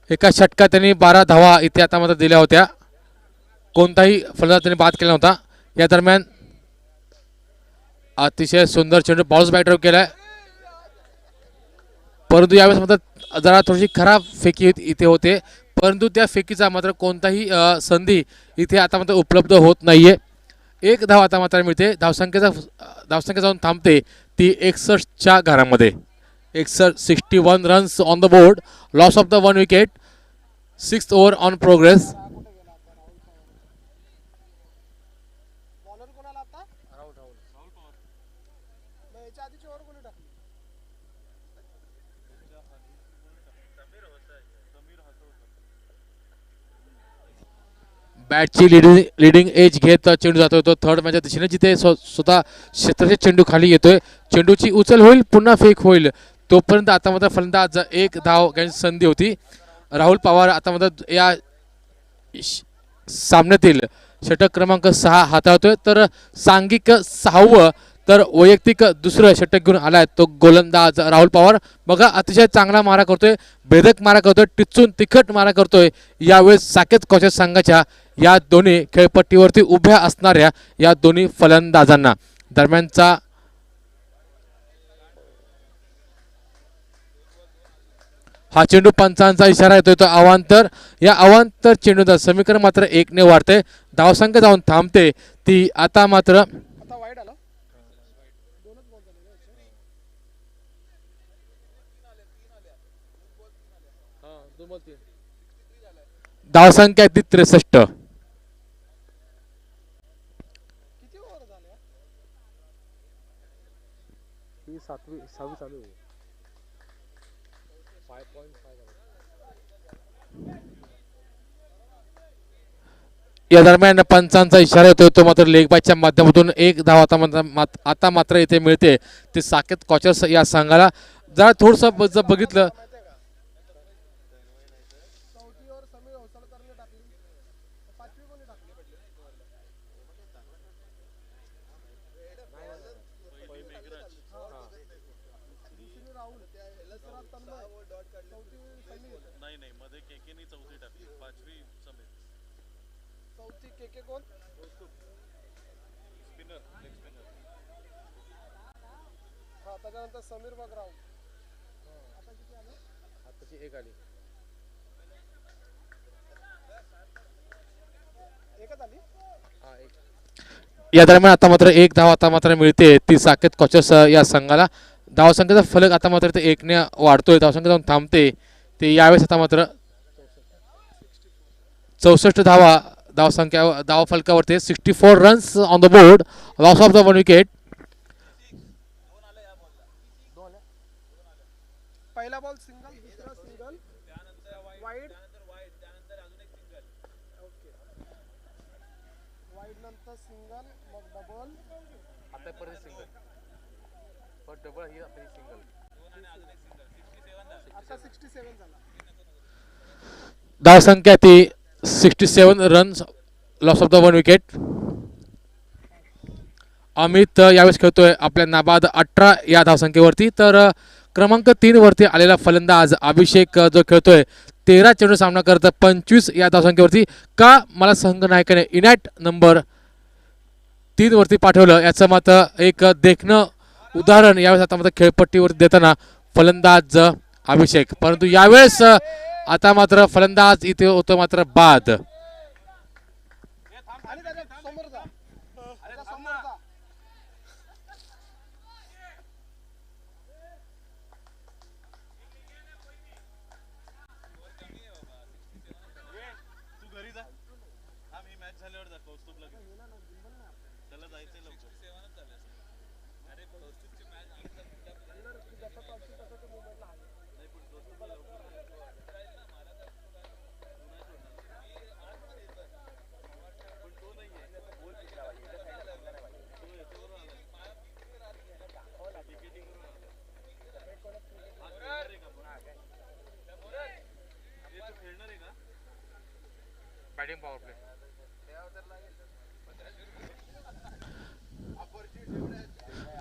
एका षटकात त्यांनी 12 धावा इथे आता मात्र दिल्या होत्या. कोणताही फलंदाज त्यांनी बाद केला नव्हता. या दरम्यान अतिशय सुंदर चेंडू बाउन्स बॅटर केलाय, परंतु यावेळेस मात्र जरा थोडीशी खराब फेकी इथे होते, परंतु त्या फेकीचा मात्र कोणताही संधी इथे आता मात्र उपलब्ध होत नाहीये. एक धाव आता मात्र मिळते. धावसंख्या जाऊन थांबते ती 61च्या घरामध्ये. 61 runs on the board, loss of the 1 wicket, 6th over on progress. बॅटची लिडिंग एज घेत चेंडू जातोय तो थर्ड मॅचच्या दिशेने, जिथे स्वतः क्षेत्राचे चेंडू खाली येतोय. चेंडूची उचल होईल, पुन्हा फेक होईल. तोपर्यंत आता मात्र फलंदाज एक धाव घेण्याची संधी होती. राहुल पवार आता मात्र या सामन्यातील षटक क्रमांक 6 हाताळतोय. तर सांघिक 6वं तर वैयक्तिक दुसरं षटक घेऊन आलाय तो गोलंदाज राहुल पवार. बघा अतिशय चांगला मारा करतोय, भेदक मारा करतोय, टिचून तिखट मारा करतोय. यावेळेस साकेत कॉचर संघाच्या या दोन्ही खेळपट्टीवरती उभ्या असणाऱ्या या दोन्ही फलंदाजांना. दरम्यानचा हा चेंडू पंचांचा इशारा येतोय तो अवांतर. या अवांतर चेंडूचं समीकरण मात्र 1ने वाढते. धावसंख्या जाऊन थांबते ती आता मात्र धावसंख्या ती 63. या दरम्यान पंचांचा इशारा येतोय तो मात्र लेग बायच्या माध्यमातून एक धाव आता मात्र इथे मिळते ते साकेत कॉचर्स या संघाला. जरा थोडस बघितलं समीर बगराव एक आली. या दरम्यान आता मात्र एक धाव आता मात्र मिळते ती साकेत कॉचर्स या संघाला. धावसंख्येचा फलक आता मात्र ते 1ने वाढतोय, धावसंख्या जाऊन थांबते ते. यावेळेस आता मात्र 64 धावा धावसंख्या धाव फलकावरती. 64 runs on the board, loss of the 1 wicket. पहिला बॉल सिंगल, दुसरा सिंगल, वाईड, वाईड नंतर सिंगल, मग डबल, आता परत सिंगल, पण डबल ही आता सिंगल. आता 67 झाला. धावसंख्या ती 67 runs, loss of the 1 wicket. Amit यावेळेस खेळतोय आपल्या नाबाद 18 या धावसंख्येवरती. तर क्रमांक 3 वरती आलेला फलंदाज अभिषेक जो खेळतोय 13 चेंडू सामना करत 25 या धावसंख्येवरती. का मला संघनायकाने इनॅट नंबर 3 वरती पाठवलं याचं मात्र एक देखणं उदाहरण यावेळेस आता मात्र खेळपट्टीवर देताना फलंदाज अभिषेक. परंतु यावेळेस आता मात्र फलंदाज इथे होतो मात्र बाद.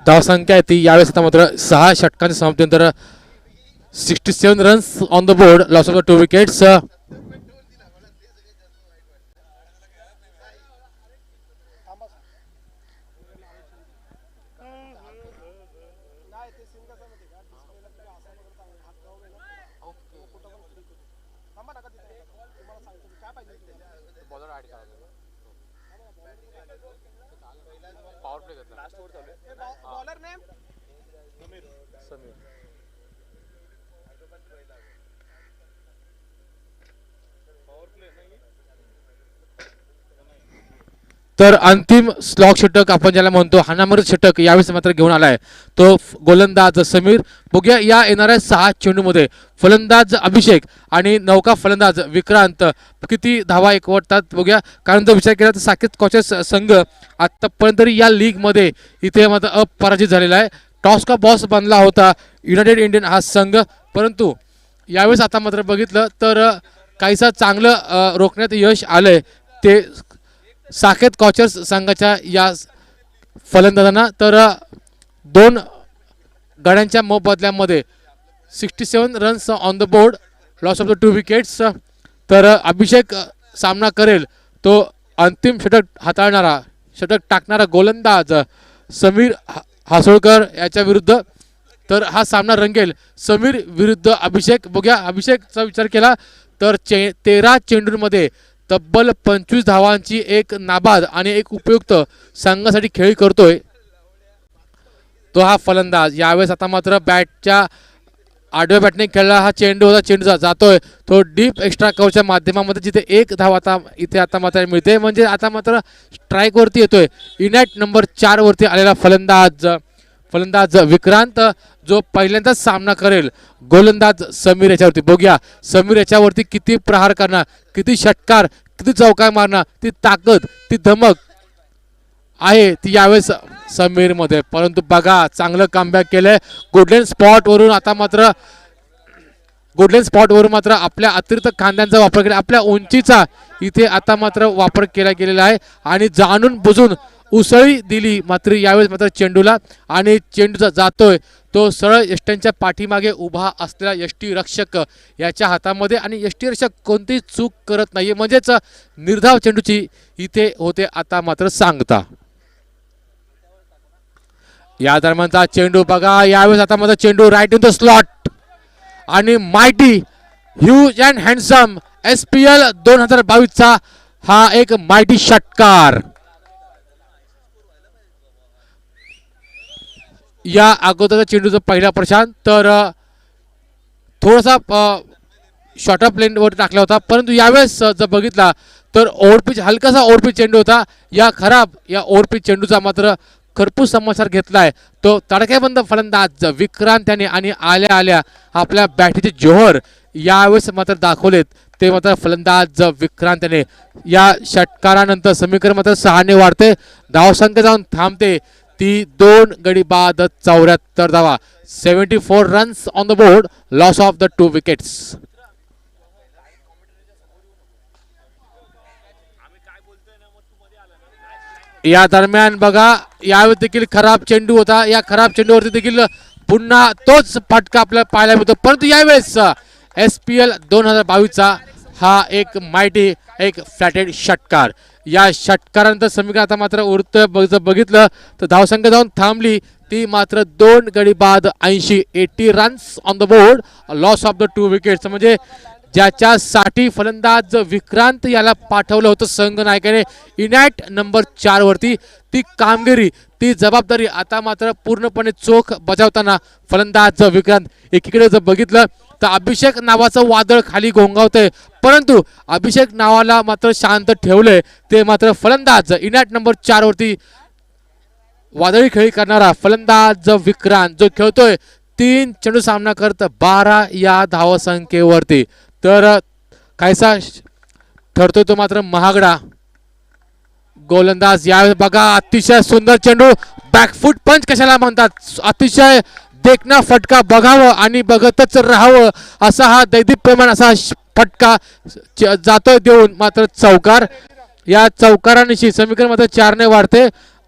धावसंख्या आहे ती यावेळेस आता मात्र 6 षटकांच्या समाप्तीनंतर 67 runs on the board, loss of the 2 wickets. तर अंतिम स्लॉग षटक आपण ज्याला म्हणतो हाणामारीचं षटक यावेळेस मात्र घेऊन आलाय तो गोलंदाज समीर. बघूया या येणाऱ्या 6 चेंडूमध्ये फलंदाज अभिषेक आणि नौका फलंदाज विक्रांत किती धावा एकवटतात बघूया. कारण जर विचार केला तर साकेत कॉचर्स संघ आतापर्यंत या लीगमध्ये इथे मात्र अपराजित झालेला आहे. टॉस का बॉस बनला होता युनायटेड इंडियन हा संघ, परंतु यावेळेस आता मात्र बघितलं तर काहीसा चांगलं रोखण्यात यश आलंय ते साकेत कॉचर्स संघाच्या या फलंदाजांना. तर 2 गड्यांच्या मोबदल्यामध्ये 67 runs on the board, loss of the 2 wickets. तर अभिषेक सामना करेल तो अंतिम षटक टाकणारा गोलंदाज समीर हासोळकर याच्या विरुद्ध. तर हा सामना रंगेल समीर विरुद्ध अभिषेक. बघूया अभिषेकचा विचार केला तर 13 चेंडूंमध्ये तब्बल 25 धावांची एक नाबाद आणि एक उपयुक्त संघासाठी खेळी करतोय तो हा फलंदाज. यावेळेस आता मात्र बॅटच्या आडव्या बॅटने खेळला हा चेंडू होता, चेंडू जातोय तो डीप एक्स्ट्रा कव्हरच्या माध्यमामध्ये जिथे 1 धाव आता इथे आता मात्र मिळते, म्हणजे आता मात्र स्ट्राईक वरती येतोय इनॅट नंबर 4 वरती आलेला फलंदाज विक्रांत जो पहिल्यांदाच सामना करेल गोलंदाज समीर याच्यावरती. बघूया समीर याच्यावरती किती प्रहार करणार, किती षटकार, किती चौकार मारणार, ती ताकद, ती धमक आहे ती यावेळेस समीर मध्ये. परंतु बघा चांगलं कमबॅक केलंय गुडलँड स्पॉट वरून. आता मात्र गुडलँड स्पॉट वरून मात्र आपल्या अतिरिक्त खांद्यांचा वापर केला, आपल्या उंचीचा इथे आता मात्र वापर केला गेलेला आहे आणि जाणून बुजून उसळी दिली मात्र यावेळेस मात्र चेंडूला. आणि चेंडूचा जातोय तो सरळ यष्टींच्या पाठीमागे उभा असलेला यष्टीरक्षक याच्या हातामध्ये आणि यष्टीरक्षक कोणतीही चूक करत नाहीये, म्हणजेच निर्धाव चेंडूची इथे होते आता मात्र सांगता. या दरम्यानचा चेंडू बघा यावेळेस आता मात्र चेंडू राईट इन द स्लॉट आणि mighty huge and handsome SPL 2022 चा हा एक मायटी षटकार. या अगोदरचा चेंडूचा पहिला प्रशांत तर थोडासा शॉर्ट ऑफ लेनवर टाकला होता, परंतु यावेळेस जर बघितला तर ओव्हरपिच हलकासा ओव्हरपिच चेंडू होता. या ओव्हरपिच चेंडूचा मात्र खरपूस समाचार घेतलाय तो तडक्याबंद फलंदाज विक्रांत याने आणि आल्या आल्या आपल्या बॅटीचे जोहर यावेळेस मात्र दाखवलेत ते मात्र फलंदाज विक्रांत याने. या षटकारानंतर समीकरण मात्र 6 ने वाढते, धावसंख्या जाऊन थांबते ती 2 गडी बाद 74 धावा, 74 runs on the board, loss of the 2 wickets. या दरम्यान बघा यावेळी देखील खराब चेंडू होता, या खराब चेंडूवरती देखील पुन्हा तोच फटका आपल्याला पाहायला मिळतो, परंतु यावेळेस SPL 2022 चा हा एक मायटी एक फ्लॅटेड षटकार. या षटकारानंतर समीकरण आता मात्र उरत बघितलं तर धावसंख्या जाऊन थांबली ती मात्र 2 गडी बाद 80 runs on the board, loss of the 2 wickets. म्हणजे ज्याच्यासाठी फलंदाज विक्रांत याला पाठवलं होतं संघ नायकाने इनॅट नंबर 4 वरती, ती कामगिरी ती जबाबदारी आता मात्र पूर्णपणे चोख बजावताना फलंदाज विक्रांत. एकीकडे जर बघितलं तर अभिषेक नावाचं वादळ खाली घोंगावतंय, परंतु अभिषेक नावाला मात्र शांत ठेवलंय ते मात्र फलंदाज इनॅट नंबर 4 वरती वादळी खेळी करणारा फलंदाज विक्रांत जो खेळतोय 3 चेंडू सामना करत 12 या धावसंख्येवरती. तर कायसा ठरतोय तो मात्र महागडा गोलंदाज. यावेळेस बघा अतिशय सुंदर चेंडू, बॅकफूट पंच कशाला म्हणतात, अतिशय देखना फटका बघावं आणि बघतच राहावं असा हा दैदिप्यमान असा फटका जातोय देऊन मात्र चौकार. या चौकारानिशी समीकरण मात्र 4 ने वाढते.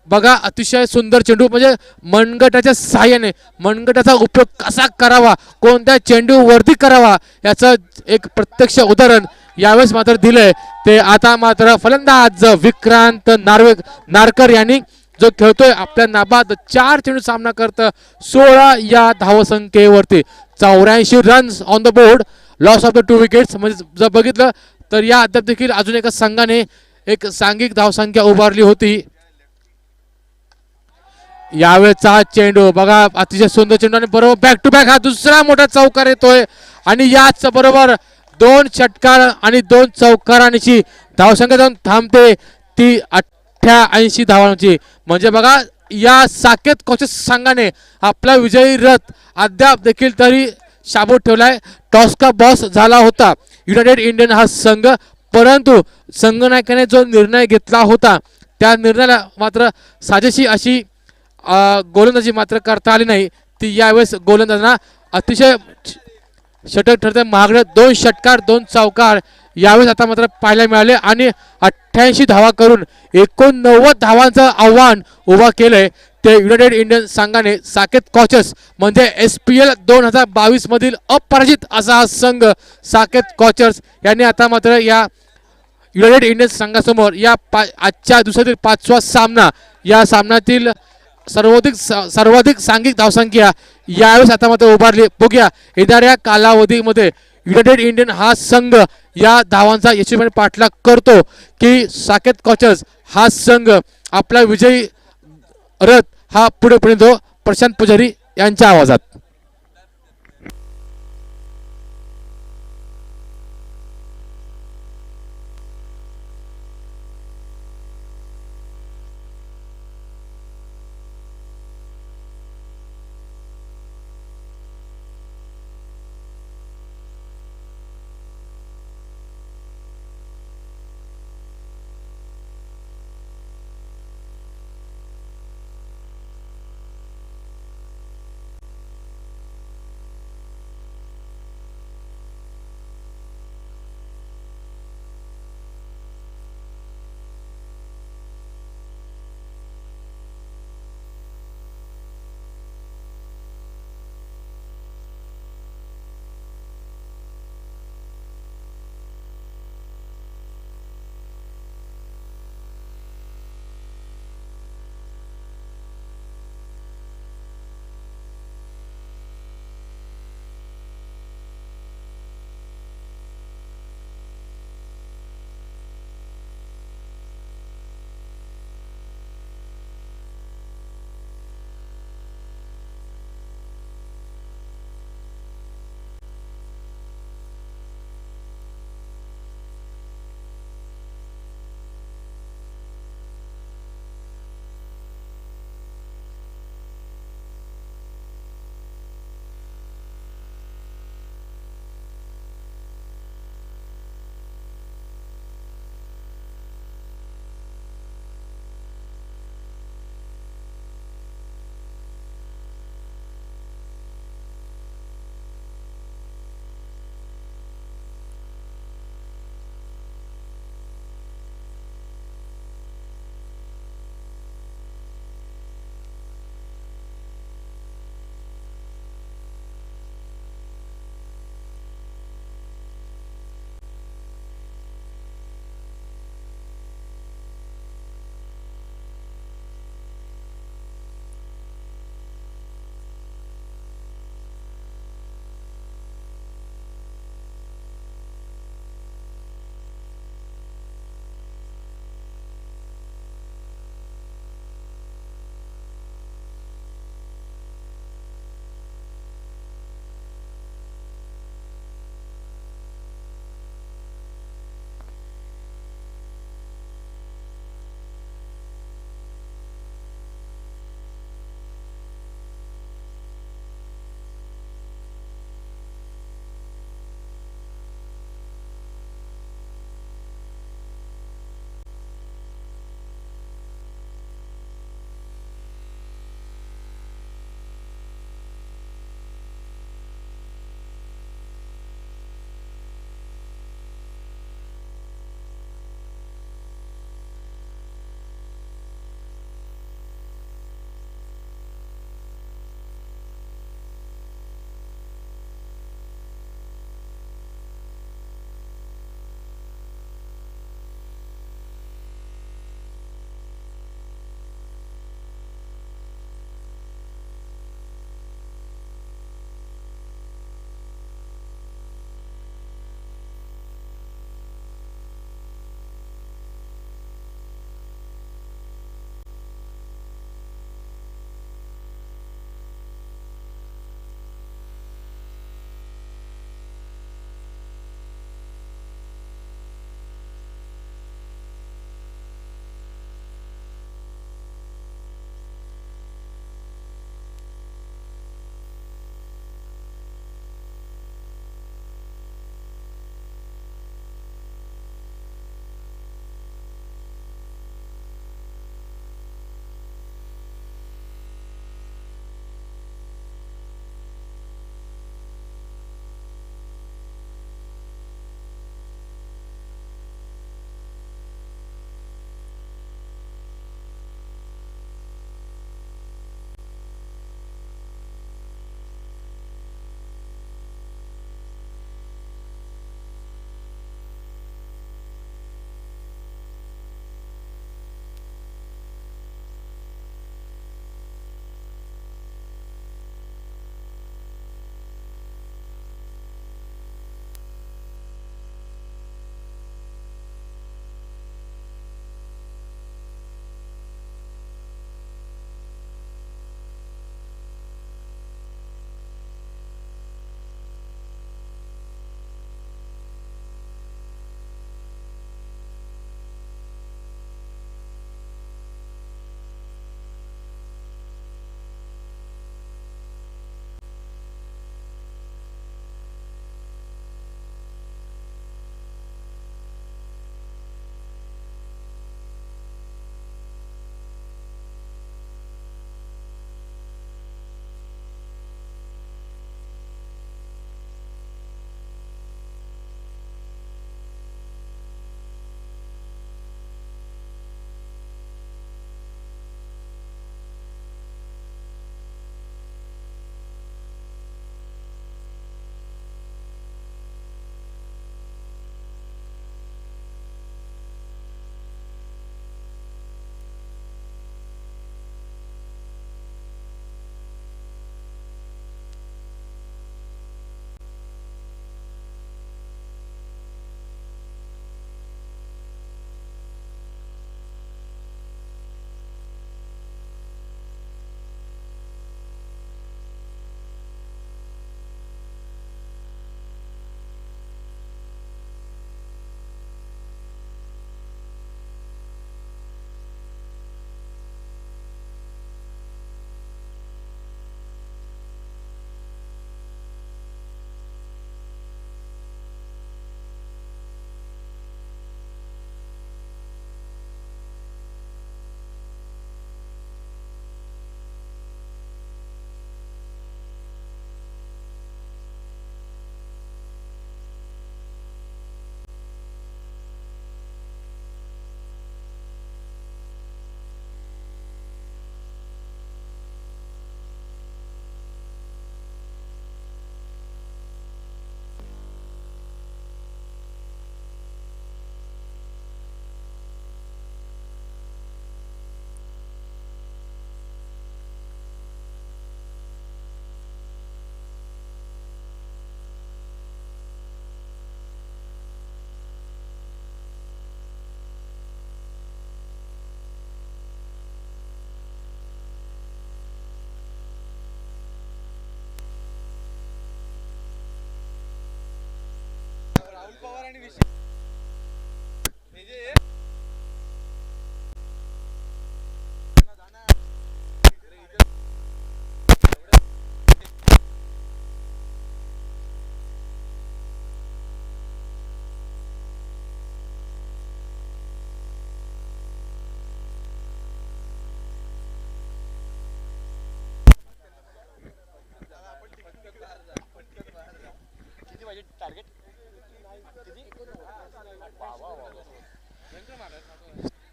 बघा अतिशय सुंदर चेंडू, म्हणजे मनगटाच्या सहाय्याने मनगटाचा उपयोग कसा करावा, कोणत्या चेंडू वरती करावा याचं एक प्रत्यक्ष उदाहरण यावेळेस मात्र दिलंय ते आता मात्र फलंदाज विक्रांत नारकर यांनी जो खेळतोय आपल्या नाबाद 4 चेंडू सामना करत 16 या धावसंख्येवरती, 84 runs on the board, loss of the 2 wickets. म्हणजे जर बघितलं तर या अद्याप देखील अजून एका संघाने एक सांघिक धावसंख्या उभारली होती. यावेळेचा चेंडू बघा अतिशय सुंदर चेंडू आणि बरोबर बॅक टू बॅक हा दुसरा मोठा चौकार येतोय आणि याच बरोबर 2 षटकार आणि 2 चौकारांची धावसंख्या जाऊन थांबते ती 88 धावांची. म्हणजे बघा या साकेत कोचेस संघाने आपला विजयी रथ अद्याप देखील तरी शाबूत ठेवलाय. टॉस का बॉस झाला होता युनायटेड इंडियन हा संघ, परंतु संघनायकाने जो निर्णय घेतला होता त्या निर्णयाला मात्र साजेशी अशी गोलंदाजी मात्र करता आली नाही. ती यावेळेस गोलंदाजांना अतिशय षटक ठरते. महागडे 2 षटकार 2 चौकार यावेळेस आता मात्र पाहायला मिळाले आणि 88 धावा करून 89 धावांचं आव्हान उभा केलंय ते युनायटेड इंडियन संघाने. साकेत कॉचर्स म्हणजे SPL 2022 मधील अपराजित असा हा संघ साकेत कॉचर्स यांनी आता मात्र या युनायटेड इंडियन संघासमोर या आजच्या दिवसातील 5वा सामना, या सामन्यातील सर्वाधिक सांघिक धावसंख्या यावेळेस आता मात्र उभारली. बघूया येणाऱ्या कालावधीमध्ये युनायटेड इंडियन हा संघ या धावांचा यशस्वीपणे पाठलाग करतो की साकेत कॉचर्स हा संघ आपला विजयी रथ हा पुढे पुढे तो. प्रशांत पुजारी यांच्या आवाजात.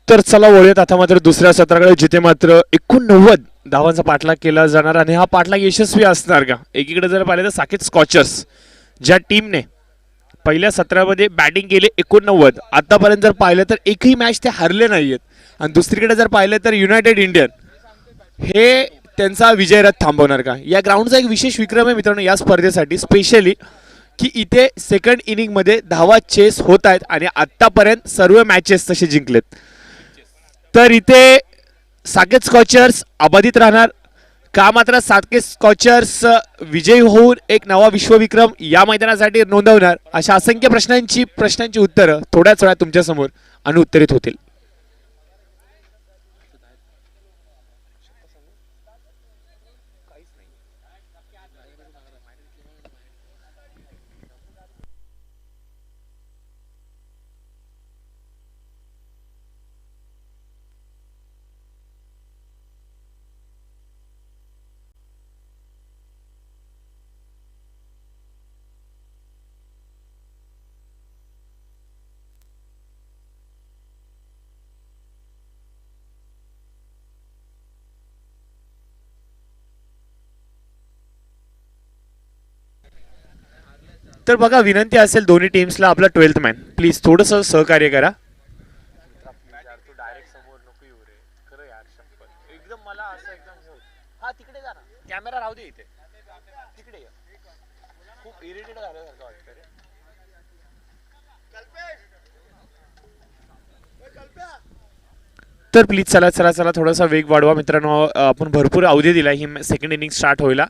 तर चला वळूयात आता मात्र दुसऱ्या सत्राकडे, जिथे मात्र 89 धावांचा पाठलाग केला जाणार. आणि हा पाठलाग यशस्वी असणार का? एकीकडे जर पाहिलं तर साकेत स्कॉचर्स ज्या टीमने पहिल्या सत्रामध्ये बॅटिंग केले 89, आतापर्यंत जर पाहिलं तर एकही मॅच ते हरले नाहीयेत. आणि दुसरीकडे जर पाहिलं तर युनायटेड इंडियन हे त्यांचा विजय रथ थांबवणार का? या ग्राउंडचा एक विशेष विक्रम आहे मित्रांनो या स्पर्धेसाठी, स्पेशली की इथे सेकंड इनिंगमध्ये धावा चेस होत आहेत आणि आत्तापर्यंत सर्व मॅचेस तसे जिंकलेत. तर इथे साकेत स्कॉचर्स अबाधित राहणार का? मात्र साकेत स्कॉचर्स विजयी होऊन एक नवा विश्वविक्रम या मैदानासाठी नोंदवणार? अशा असंख्य प्रश्नांची उत्तरं थोड्याच वेळात तुमच्यासमोर अनुत्तरित होतील. तर बघा, विनंती असेल दोन्ही टीम्सला, आपला 12th मॅन प्लीज थोडंसं सहकार्य करा. कॅमेरा राहू दे इथे, तिकडे खूप इरिटेट झाल्यासारखं वाटतं रे. तर प्लीज चला चला चला थोडासा वेग वाढवा मित्रांनो. आपण भरपूर अवधी दिला ही सेकंड इनिंग स्टार्ट व्हायला.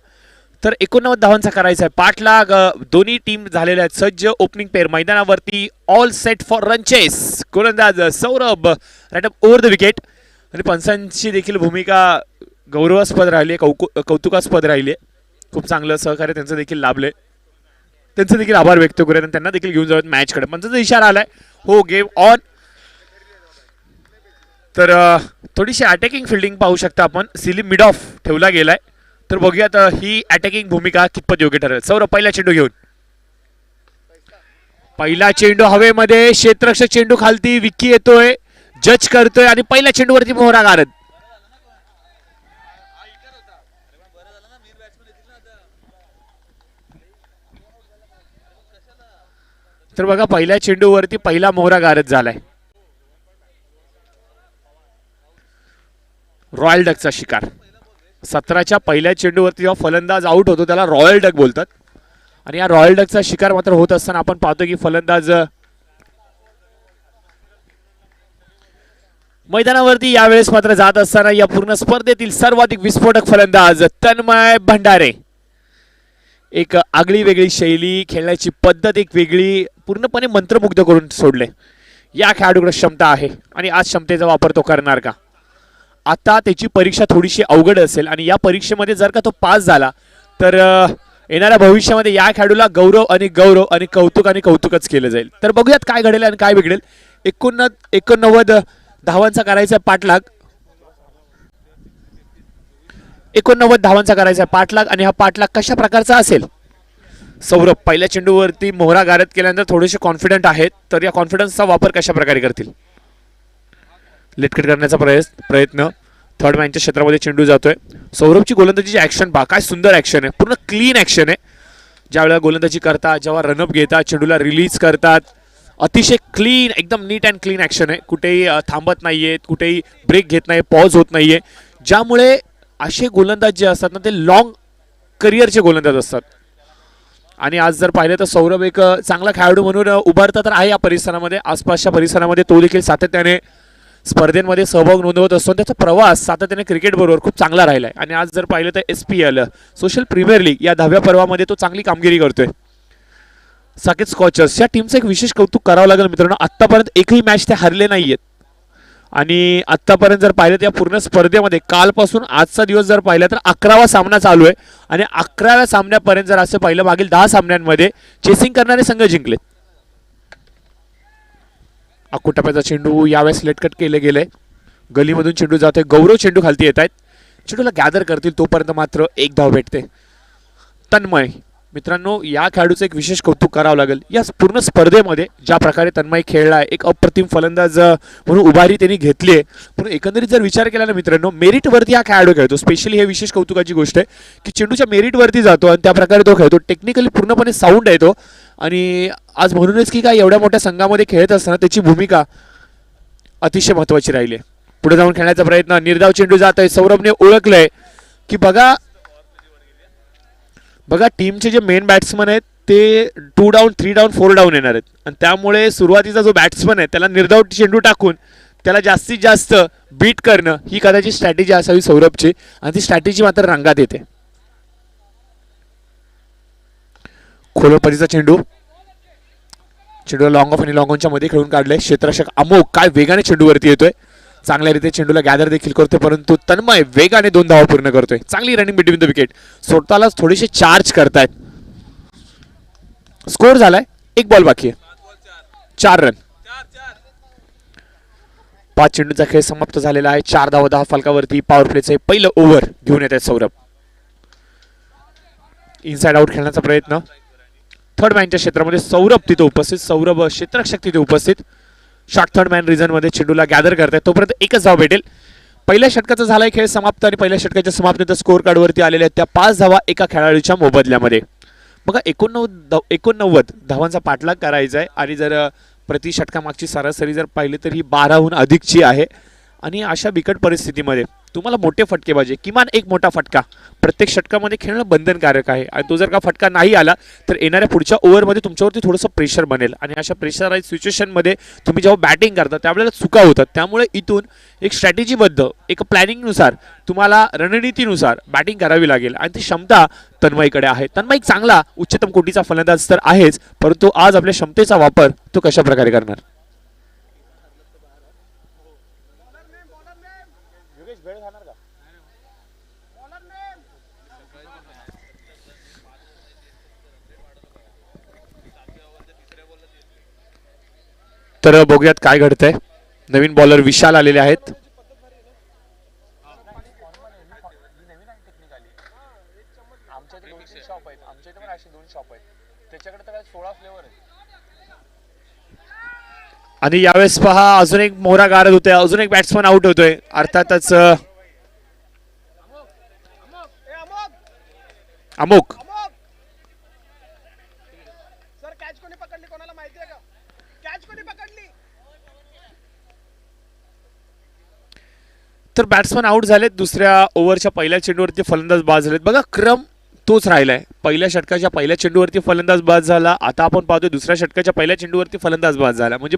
तर 89 धावांचा करायचा आहे पाठलाग. दोन्ही टीम झालेल्या आहेत सज्ज. ओपनिंग पेअर मैदानावरती, all set for run chase. गोलंदाज Saurabh right up over the wicket. आणि पंचांची देखील भूमिका गौरवास्पद राहिली, कौतुकास्पद राहिली. खूप चांगलं सहकार्य त्यांचं देखील लाभले. त्यांचे देखील आभार व्यक्त करूयात आणि त्यांना देखील घेऊन जाऊयात मॅचकडे. पंचांचा इशारा आलाय, हो गेम ऑन. तर थोडीशी अटॅकिंग फिल्डिंग पाहू शकता आपण. सिली मिड ऑफ ठेवला गेलाय. तर बघूयात ही अटॅकिंग भूमिका कितपत योग्य ठरेल. सौरभ पहिला चेंडू घेऊन, पहिला चेंडू हवेमध्ये, क्षेत्ररक्षक चेंडू खालती, विक्की येतोय, जज करतोय आणि पहिल्या चेंडूवरती मोहरा गारद. तर बघा पहिल्या चेंडूवरती पहिला मोहरा गारद झालाय. रॉयल डकचा शिकार. सत्राच्या पहिल्या चेंडूवरती जेव्हा फलंदाज आउट होतो त्याला रॉयल डक बोलतात. आणि या रॉयल डकचा शिकार मात्र होत असताना आपण पाहतो की फलंदाज मैदानावरती यावेळेस मात्र जात असताना या पूर्ण स्पर्धेतील सर्वाधिक विस्फोटक फलंदाज तन्मय भंडारे. एक आगळी वेगळी शैली, खेळण्याची पद्धत एक वेगळी, पूर्णपणे मंत्रमुग्ध करून सोडले. या खेळाडूकडे क्षमता आहे आणि आज क्षमतेचा वापर तो करणार का? आता त्याची परीक्षा थोडीशी अवघड असेल आणि या परीक्षेमध्ये जर का तो पास झाला तर येणाऱ्या भविष्यामध्ये या खेळाडूला गौरव आणि कौतुकच केलं जाईल. तर बघूयात काय घडेल आणि काय बिघडेल. 89 धावांचा करायचा पाठलाग. 89 धावांचा करायचा पाठलाग आणि हा पाठलाग कशा प्रकारचा असेल? सौरभ पहिल्या चेंडूवरती मोहरा गारद केल्यानंतर थोडेसे कॉन्फिडंट आहेत. तर या कॉन्फिडन्सचा वापर कशा प्रकारे करतील? लेटकट करण्याचा प्रयत्न. थर्ड मॅनच्या क्षेत्रामध्ये चेंडू जातोय. सौरभची गोलंदाजीची ऍक्शन पहा, काय सुंदर ऍक्शन आहे, पूर्ण क्लीन ऍक्शन आहे. ज्यावेळेला गोलंदाजी करतात, जेव्हा रनअप घेतात, चेंडूला रिलीज करतात, अतिशय क्लीन, एकदम नीट अँड क्लीन ऍक्शन आहे. कुठेही थांबत नाहीयेत, कुठेही ब्रेक घेत नाही, पॉज होत नाहीये. ज्यामुळे असे गोलंदाज जे असतात ना ते लॉंग करिअरचे गोलंदाज असतात. आणि आज जर पाहिलं तर सौरभ एक चांगला खेळाडू म्हणून उभारता तर आहे या परिसरामध्ये, आसपासच्या परिसरामध्ये. तो देखील सातत्याने स्पर्धेमध्ये सहभाग नोंदवत असतो. त्याचा प्रवास सातत्याने क्रिकेटबरोबर खूप चांगला राहिला आहे. आणि आज जर पाहिलं तर SPL सोशल प्रीमियर लीग या 10व्या पर्वामध्ये तो चांगली कामगिरी करतोय. साकेत स्कॉचर्स या टीमचं एक विशेष कौतुक करावं लागेल मित्रांनो. आत्तापर्यंत एकही मॅच ते हरले नाहीयेत आणि आत्तापर्यंत जर पाहिलं तर या पूर्ण स्पर्धेमध्ये कालपासून आजचा दिवस जर पाहिला तर 11वा सामना चालू आहे आणि 11व्या सामन्यापर्यंत जर असं पाहिलं मागील 10 सामन्यांमध्ये चेसिंग करणारे संघ जिंकलेत. अकुटप्याचा चेंडू यावेळेस लेटकट केले गेले. गलीमधून चेंडू जातोय. गौरव चेंडू खालती येत आहेत. चेंडूला गॅदर करतील तोपर्यंत मात्र एक धाव भेटते. तन्मय मित्रांनो या खेळाडूचं एक विशेष कौतुक करावं लागेल. या पूर्ण स्पर्धेमध्ये ज्या प्रकारे तन्मय खेळलाय एक अप्रतिम फलंदाज म्हणून उभारी त्यांनी घेतली आहे. म्हणून एकंदरीत जर विचार केला ना मित्रांनो मेरिटवरती हा खेळाडू खेळतो. स्पेशली हे विशेष कौतुकाची गोष्ट आहे की चेंडूच्या मेरिटवरती जातो आणि त्या प्रकारे तो खेळतो. टेक्निकली पूर्णपणे साऊंड आहे तो आणि आज म्हणूनच की काय एवढ्या मोठ्या संघामध्ये खेळत असताना त्याची भूमिका अतिशय महत्त्वाची राहिली आहे. पुढे जाऊन खेळण्याचा प्रयत्न. निर्धाव चेंडू जात आहे. सौरभने ओळखलंय की बघा टीमचे जे मेन बॅट्समन आहेत ते 2 डाऊन 3 डाऊन 4 डाऊन येणार आहेत आणि त्यामुळे सुरुवातीचा जो बॅट्समन आहे त्याला निर्धाव चेंडू टाकून त्याला जास्तीत जास्त बीट करणं ही कदाचित स्ट्रॅटेजी असावी सौरभची आणि ती स्ट्रॅटेजी मात्र रंगात येते. खोलपरीचा चेंडू लॉंग ऑफ आणि लॉंग ऑनच्या मध्ये खेळून काढले. क्षेत्ररक्षक अमोघ काय वेगाने चेंडूवरती येतोय. चांगल्या रीते चेंडूला गॅदर देखील करतोय परंतु तन्मय वेगाने 2 धावा पूर्ण करतोय. चांगली रनिंग बिटवीन द विकेट. स्वतःलाच थोडेसे चार्ज करतायत. स्कोर झालाय 1 बॉल बाकी आहे. 4 रन. 5 चेंडूचा खेळ समाप्त झालेला आहे. 4 धावा 10 फलकावरती. पॉवर प्लेचं पहिलं ओव्हर घेऊन येत आहेत सौरभ. इनसाइड आउट खेळण्याचा प्रयत्न. थर्ड मॅनच्या क्षेत्रामध्ये सौरभ तिथे उपस्थित. सौरभ क्षेत्ररक्षक तिथे उपस्थित. शॉर्ट थर्ड मॅन रिझन मध्ये चेंडूला गॅदर करतायत तोपर्यंत एकच धाव भेटेल. पहिल्या षटकाचा झालाय खेळ समाप्त आणि पहिल्या षटकाच्या समाप्तीनंतर स्कोर कार्डवरती आलेल्या आहेत त्या 5 धावा एका खेळाडूच्या मोबदल्यामध्ये. बघा 89 धावांचा पाठलाग करायचा आहे आणि जर प्रति षटकामागची सरासरी जर पाहिली तर ही 12हून अधिकची आहे आणि अशा बिकट परिस्थितीमध्ये तुम्हाला मोठे फटके पाहिजे. किमान एक मोठा फटका प्रत्येक षटकामध्ये खेळणं बंधनकारक आहे आणि तो जर का फटका नाही आला तर येणाऱ्या पुढच्या ओव्हरमध्ये तुमच्यावरती थोडंसं प्रेशर बनेल आणि अशा प्रेशराइज सिच्युएशनमध्ये तुम्ही जेव्हा बॅटिंग करता त्यावेळेला चुका होतात. त्यामुळे इथून एक स्ट्रॅटेजीबद्ध एक प्लॅनिंगनुसार तुम्हाला रणनीतीनुसार बॅटिंग करावी लागेल आणि ती क्षमता तन्मयकडे आहे. तन्मय एक चांगला उच्चतम कोटीचा फलंदाज तर आहेच परंतु आज आपल्या क्षमतेचा वापर तो कशा प्रकारे करणार. तर बघूयात काय घडतंय. नवीन बॉलर विशाल आलेले आहेत. आणि यावेळेस पहा अजून एक मोहरा गारद होतोय. अजून एक बॅट्समन आउट होतोय. अर्थातच अमोक सर कॅच कोणी पकडली कोणाला माहिती आहे का? कॅच कोणी पकडली? तर बॅट्समन आउट झालेत. दुसऱ्या ओव्हरच्या पहिल्या चेंडूवरती फलंदाज बाद झालेत. बघा क्रम तोच राहिलाय. पहिल्या षटकाच्या पहिल्या चेंडूवरती फलंदाज बाद झाला. आता आपण पाहतोय दुसऱ्या षटकाच्या पहिल्या चेंडूवरती फलंदाज बाद झाला. म्हणजे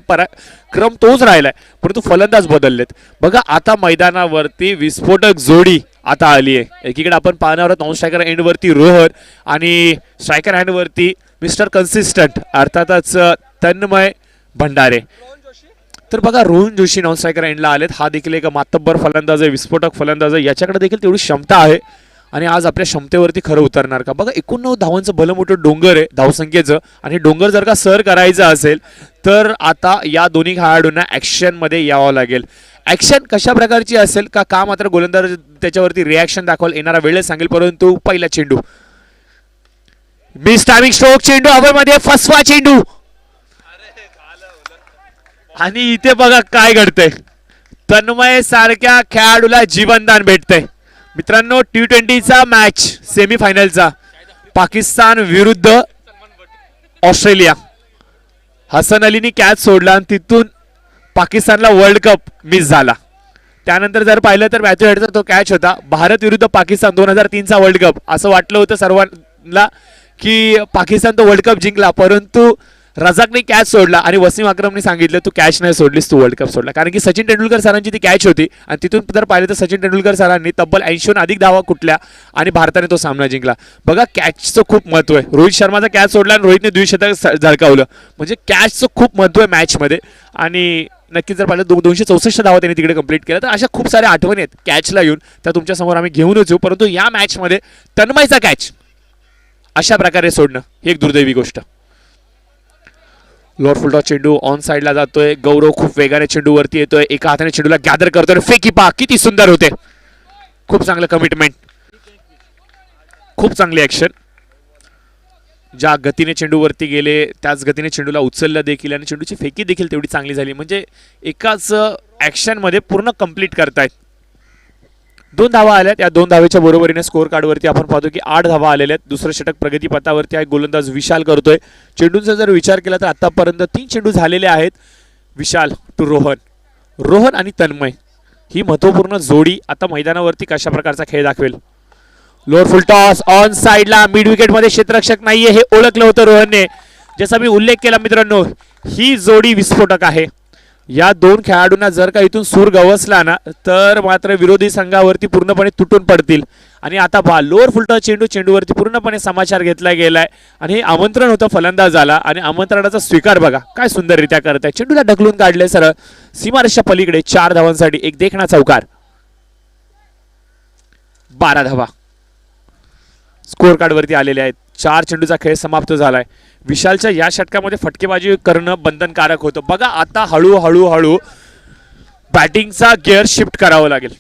क्रम तोच राहिलाय परंतु फलंदाज बदललेत. बघा आता मैदानावरती विस्फोटक जोडी आता आली आहे. एकीकडे आपण पाहणार आहोत नॉन स्ट्रायकर एंडवरती रोहन आणि स्ट्रायकर हँडवरती मिस्टर कन्सिस्टंट अर्थातच तन्मय भंडारे. तर बघा रोहन जोशी नॉन स्ट्रायकर एंडला आलेत. हा देखील एक मातब्बर फलंदाज आहे. विस्फोटक फलंदाज आहे. याच्याकडे देखील तेवढी क्षमता आहे आणि आज आपल्या क्षमतेवरती खरं उतरणार का. बघा 89 धावांचं भलं मोठं डोंगर आहे धावसंख्येचं आणि डोंगर जर का सर करायचं असेल तर आता या दोन्ही खेळाडूंना ॲक्शनमध्ये यावं लागेल. ॲक्शन कशा प्रकारची असेल का मात्र गोलंदाज त्याच्यावरती रिॲक्शन दाखवाल येणारा वेळच सांगेल. परंतु पहिला चेंडू मिस टायमिंग स्ट्रोक. चेंडू हवेमध्ये फसवा चेंडू आणि इथे बघा काय घडतंय. तन्मय सारख्या खेळाडूला जीवनदान भेटतंय. मित्रांनो T20चा मॅच सेमीफायनलचा पाकिस्तान विरुद्ध ऑस्ट्रेलिया. हसन अलीनी कॅच सोडला आणि तिथून पाकिस्तानला वर्ल्ड कप मिस झाला. त्यानंतर जर पाहिलं तर मॅथ्यू हेडचा तो कॅच होता. भारत विरुद्ध पाकिस्तान 2003चा वर्ल्ड कप असं वाटलं होतं सर्वांना की पाकिस्तान तो वर्ल्ड कप जिंकला परंतु रजाकने कॅच सोडला आणि वसीम अक्रमने सांगितलं तू कॅच नाही सोडलीस, तू वर्ल्ड कप सोडला. कारण की सचिन तेंडुलकर सरांची ती कॅच होती आणि तिथून जर पाहिलं तर सचिन तेंडुलकर सरांनी तब्बल 80हून अधिक धावा कुठल्या आणि भारताने तो सामना जिंकला. बघा कॅचचं खूप महत्त्व आहे. रोहित शर्माचा कॅच सोडला आणि रोहितने द्विशतक झळकावलं. म्हणजे कॅचचं खूप महत्त्व आहे मॅचमध्ये. आणि नक्कीच जर पाहिलं 264 धावा त्यांनी तिकडे कंप्लीट केल्या. तर अशा खूप साऱ्या आठवणी आहेत कॅचला येऊन, त्या तुमच्यासमोर आम्ही घेऊनच येऊ. परंतु या मॅचमध्ये तन्मयचा कॅच अशा प्रकारे सोडणं ही एक दुर्दैवी गोष्ट. लोअर फुलटॉ चेंडू ऑन साईडला जातोय. गौरव खूप वेगाने चेंडूवरती येतोय, एका हाताने चेंडूला गॅदर करतोय. फेकी पा किती सुंदर होते. खूप चांगलं कमिटमेंट, खूप चांगली ऍक्शन. ज्या गतीने चेंडूवरती गेले त्याच गतीने चेंडूला उचललं देखील आणि चेंडूची फेकी देखील तेवढी चांगली झाली. म्हणजे एकाच ॲक्शनमध्ये पूर्ण कंप्लीट करतायत. 2 धावा आल्यात. या 2 धावेच्या बरोबरीने स्कोअर कार्डवरती आपण पाहतो की 8 धावा आलेल्या आहेत. दुसरं षटक प्रगतीपथावरती आहे. गोलंदाज विशाल करतोय. चेंडूंचा जर विचार केला तर आतापर्यंत 3 चेंडू झालेले आहेत. विशाल टू रोहन आणि तन्मय ही महत्त्वपूर्ण जोडी आता मैदानावरती कशा प्रकारचा खेळ दाखवेल. लोअर फुल टॉस ऑन साईडला, मिड विकेटमध्ये क्षेत्ररक्षक नाहीये हे ओळखलं होतं रोहनने. जसा मी उल्लेख केला मित्रांनो, ही जोडी विस्फोटक आहे. या 2 खेळाडूंना जर का इथून सूर गवसला ना तर मात्र विरोधी संघावरती पूर्णपणे तुटून पडतील. आणि आता पहा लोअर फुलटॉ चेंडूवरती पूर्णपणे समाचार घेतला गेलाय आणि हे आमंत्रण होतं फलंदाजाला आणि आमंत्रणाचा स्वीकार बघा काय सुंदररित्या करत आहे. चेंडूला ढकलून काढले सरळ सीमारेषा पलीकडे. 4 धावांसाठी एक देखणा चौकार. 12 धावा स्कोअर कार्डवरती आलेले आहेत. 4 चेंडूचा खेळ समाप्त झालाय. विशालच्या या षटकामध्ये फटकेबाजी करणं बंधनकारक होतं. बघा आता हळूहळू बॅटिंगचा गिअर शिफ्ट करावं लागेल.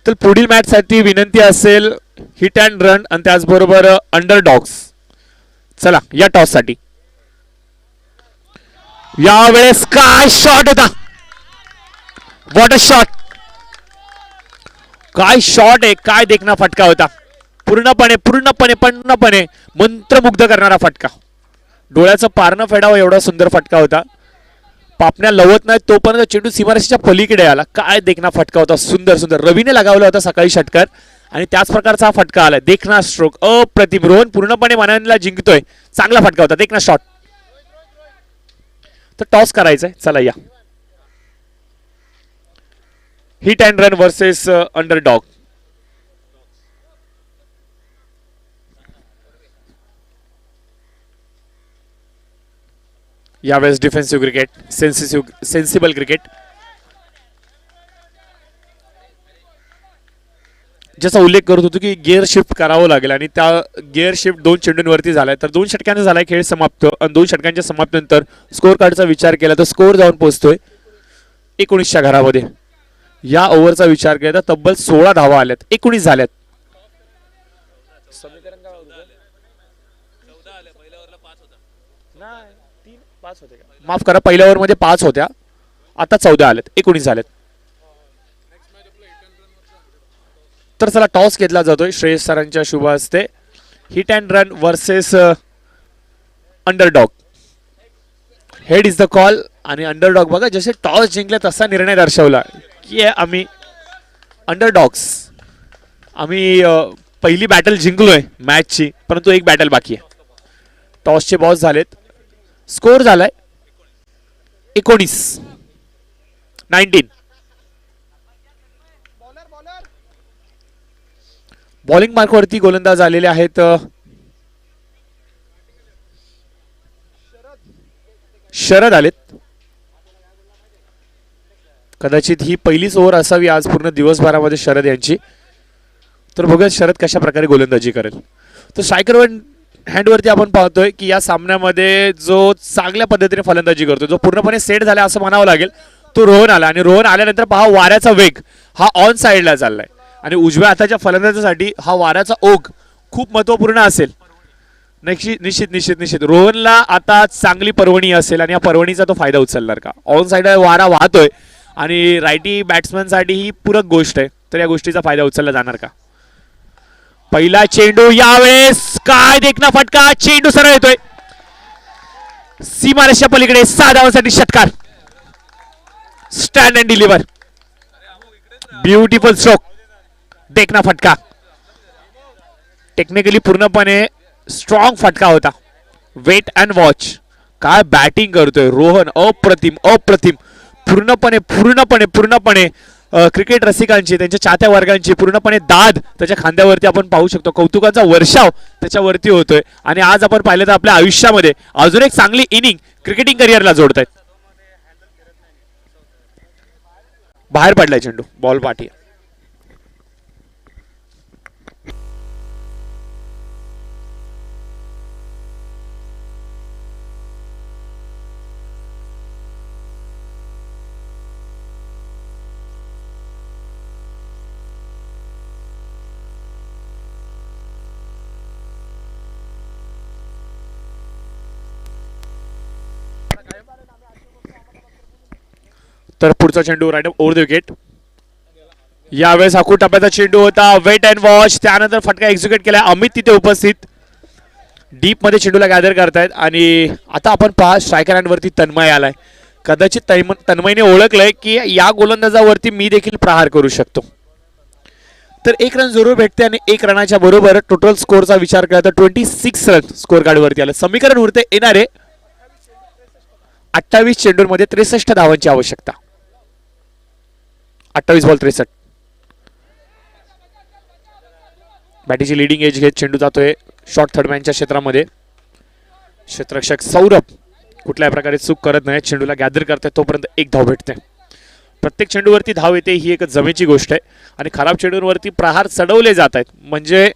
तर पुढील मॅचसाठी विनंती असेल हिट अँड रन आणि त्याचबरोबर अंडरडॉग्स. चला या टॉससाठी यावेळेस काय शॉट होता. What a shot. काय शॉट आहे, काय देखना फटका होता. पूर्णपणे मंत्रमुग्ध करणारा फटका. डोळ्याचं पारणं फेडावं एवढा सुंदर फटका होता. पापण्या लवत नाही तोपर्यंत चेंडू सीमारेषेच्या पलीकडे आला. काय देखना फटका होता. सुंदर रवीने लगावला होता सकाळी षटकार आणि त्याच प्रकारचा हा फटका आला. देखना स्ट्रोक अप्रतिम. रोहन पूर्णपणे मनाला जिंकतोय. चांगला फटका होता. देखना शॉट. तर टॉस करायचंय. चला या hit and run versus underdog. यावेळेस डिफेन्सिव्ह क्रिकेट, सेन्सिबल क्रिकेट. ज्याचा उल्लेख करत होतो की गिअर शिफ्ट करावं लागेल आणि त्या गिअर शिफ्ट 2 चेंडूंवरती झालाय. तर 2 षटकांचा झालाय खेळ समाप्त आणि 2 षटकांच्या समाप्तीनंतर स्कोअर कार्डचा विचार केला तर स्कोअर जाऊन पोहोचतोय 19च्या घरामध्ये. या ओव्हरचा विचार केला तर तब्बल 16 धावा आल्यात. 19 झाल्यात. माफ करा, पहिल्या ओव्हरमध्ये 5 होत्या, आता 14 आलेत. 19 झालेत. तर चला टॉस घेतला जातोय श्रेयस सरांच्या शुभ हस्ते. Hit and run versus underdog. Head is the call आणि अंडरडॉग बघा जसे टॉस जिंकले तसा निर्णय दर्शवला की आम्ही अंडरडॉग्स, आम्ही पहिली बॅटल जिंकलोय मॅचची, परंतु एक बॅटल बाकी आहे. टॉसचे बॉस झालेत. स्कोअर झालाय 19. बॉलिंग मार्कवरती गोलंदाज आलेले आहेत शरद आलेत. कदाचित ही पहिलीच ओव्हर असावी आज पूर्ण दिवसभरामध्ये शरद यांची. तर बघूया शरद कशा प्रकारे गोलंदाजी करेल. तर स्ट्रायकर हँडवरती आपण पाहतोय की या सामन्यामध्ये जो चांगल्या पद्धतीने फलंदाजी करतो, जो पूर्णपणे सेट झाला असं म्हणावं लागेल, तो रोहन आला. आणि रोहन आल्यानंतर पहा वाऱ्याचा वेग हा ऑन साईडला चाललाय आणि उजव्या हाताच्या फलंदाजासाठी हा वाऱ्याचा ओघ खूप महत्वपूर्ण असेल. निश्चित रोहनला आता चांगली पर्वणी असेल आणि या पर्वणीचा तो फायदा उचलणार का. ऑन साईडला वारा वाहतोय आणि रायटी बॅट्समनसाठी ही पूरक गोष्ट आहे. तर या गोष्टीचा फायदा उचलला जाणार का. पहिला चेंडू यावेळेस काय देखना फटका. चेंडू सरळ येतोय सीमारेषा पलीकडे. 6 धावांसाठी षटकार. Stand and deliver. Beautiful stroke. देखना फटका. टेक्निकली पूर्णपणे स्ट्रॉंग फटका होता. Wait and watch. काय बॅटिंग करतोय रोहन, अप्रतिम अप्रतिम. पूर्णपणे पूर्णपणे पूर्णपणे क्रिकेट रसिकांची, त्यांच्या चाहत्या वर्गांची पूर्णपणे दाद त्याच्या खांद्यावरती आपण पाहू शकतो. कौतुकाचा वर्षाव त्याच्यावरती होतोय. आणि आज आपण पाहिलं तर आपल्या आयुष्यामध्ये अजून एक चांगली इनिंग क्रिकेटिंग करिअरला जोडतायत. बाहेर पडलाय चेंडू, बॉल पाठी. तर पुढचा चेंडू राईट ओव्हर द विकेट. यावेळेस आखू टप्प्याचा चेंडू होता. Wait and watch. त्यानंतर फटका एक्झिक्यूट केला. अमित तिथे उपस्थित डीप मध्ये चेंडूला गॅदर करतायत. आणि आता आपण पहा स्ट्रायकर हँड वरती तन्मय आलाय. कदाचित तन्मयने ओळखलंय की या गोलंदाजावरती मी देखील प्रहार करू शकतो. तर एक रन जरूर भेटते आणि एक रनाच्या बरोबर टोटल स्कोरचा विचार केला तर 26 रन स्कोर कार्ड वरती आलं. समीकरण उरते येणारे 28 चेंडूंमध्ये 63 धावांची आवश्यकता. 28 बॉल 63. बॅटीची लिडिंग एज घेत चेंडू जातोय शॉर्ट थर्डमॅनच्या क्षेत्रामध्ये. क्षेत्ररक्षक सौरभ कुठल्याही प्रकारे चूक करत नाही. चेंडूला गॅदर करते तोपर्यंत एक धाव भेटते. प्रत्येक चेंडूवरती धाव येते ही एक जमेची गोष्ट आहे. आणि खराब चेंडूंवरती प्रहार चढवले जात आहेत म्हणजे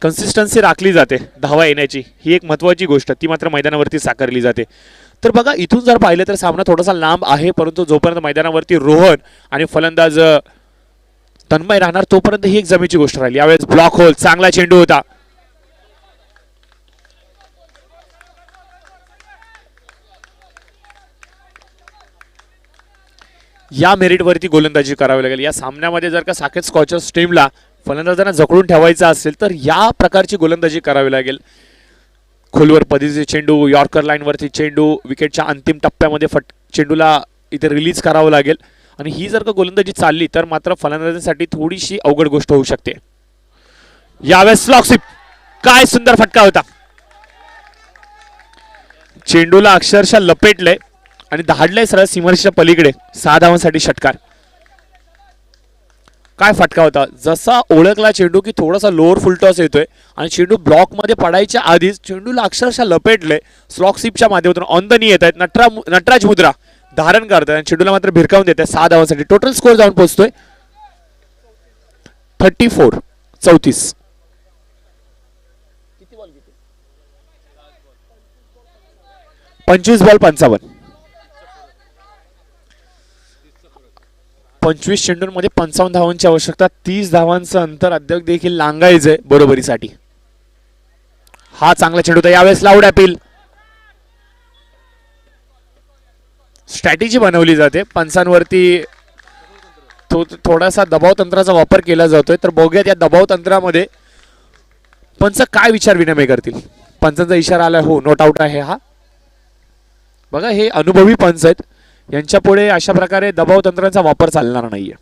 कन्सिस्टन्सी राखली जाते धावा येण्याची. ही एक महत्त्वाची गोष्ट ती मात्र मैदानावरती साकारली जाते. तर बघा इथून जर पाहिलं तर सामना थोडासा लांब आहे. परंतु जोपर्यंत मैदानावरती रोहन आणि फलंदाज तन्मय राहणार तोपर्यंत ही एक जमेची गोष्ट राहिली. यावेळेस ब्लॉक होल. चांगला चेंडू होता. या मेरिटवरती गोलंदाजी करावी लागेल. या सामन्यामध्ये जर का साकेत स्कॉचर्स टीमला फलंदाजांना जखडून ठेवायचं असेल तर या प्रकारची गोलंदाजी करावी लागेल. खोलवर पद्धतीचे चेंडू, यॉर्कर लाईनवरती चेंडू, विकेटच्या अंतिम टप्प्यामध्ये चेंडूला इथे रिलीज करावं लागेल. आणि ही जर का गोलंदाजी चालली तर मात्र फलंदाजांसाठी थोडीशी अवघड गोष्ट होऊ शकते. यावेळेस स्लॉग स्वीप. काय सुंदर फटका होता. चेंडूला अक्षरशः लपेटलंय आणि धाडलंय सरळ सीमारेषेच्या पलीकडे. 6 धावांसाठी षटकार. काय फटका होता. जसा ओळखला चेंडू की थोडासा लोअर फुल टॉस येतोय आणि चेंडू ब्लॉक मध्ये पडायच्या आधीच चेंडूला अक्षरशः लपेटले. स्लॉक स्वीपच्या माध्यमातून ऑन द नी येत आहेत. नटराज मुद्रा धारण करतात आणि चेंडूला मात्र भिरकावून देत आहे. 6 धावांसाठी टोटल स्कोर जाऊन पोहोचतोय 34. 25 बॉल 55. 25 चेंडूंमध्ये 55 धावांची आवश्यकता. 30 धावांचं अंतर अद्याप देखील लांगायचंय बरोबरीसाठी. हा चांगला चेंडू होता. यावेळेस लाऊड अपील. स्ट्रॅटेजी बनवली जाते पंचांवरती. थोडासा दबाव तंत्राचा वापर केला जातोय. तर बघूयात या दबाव तंत्रामध्ये पंच काय विचार विनिमय करतील. पंचांचा इशारा आलाय. हो नॉट आउट आहे हा. बघा हे अनुभवी पंच आहेत. यांच्या पुढे अशा प्रकारे दबाव तंत्राचा वापर चालणार नाहीये.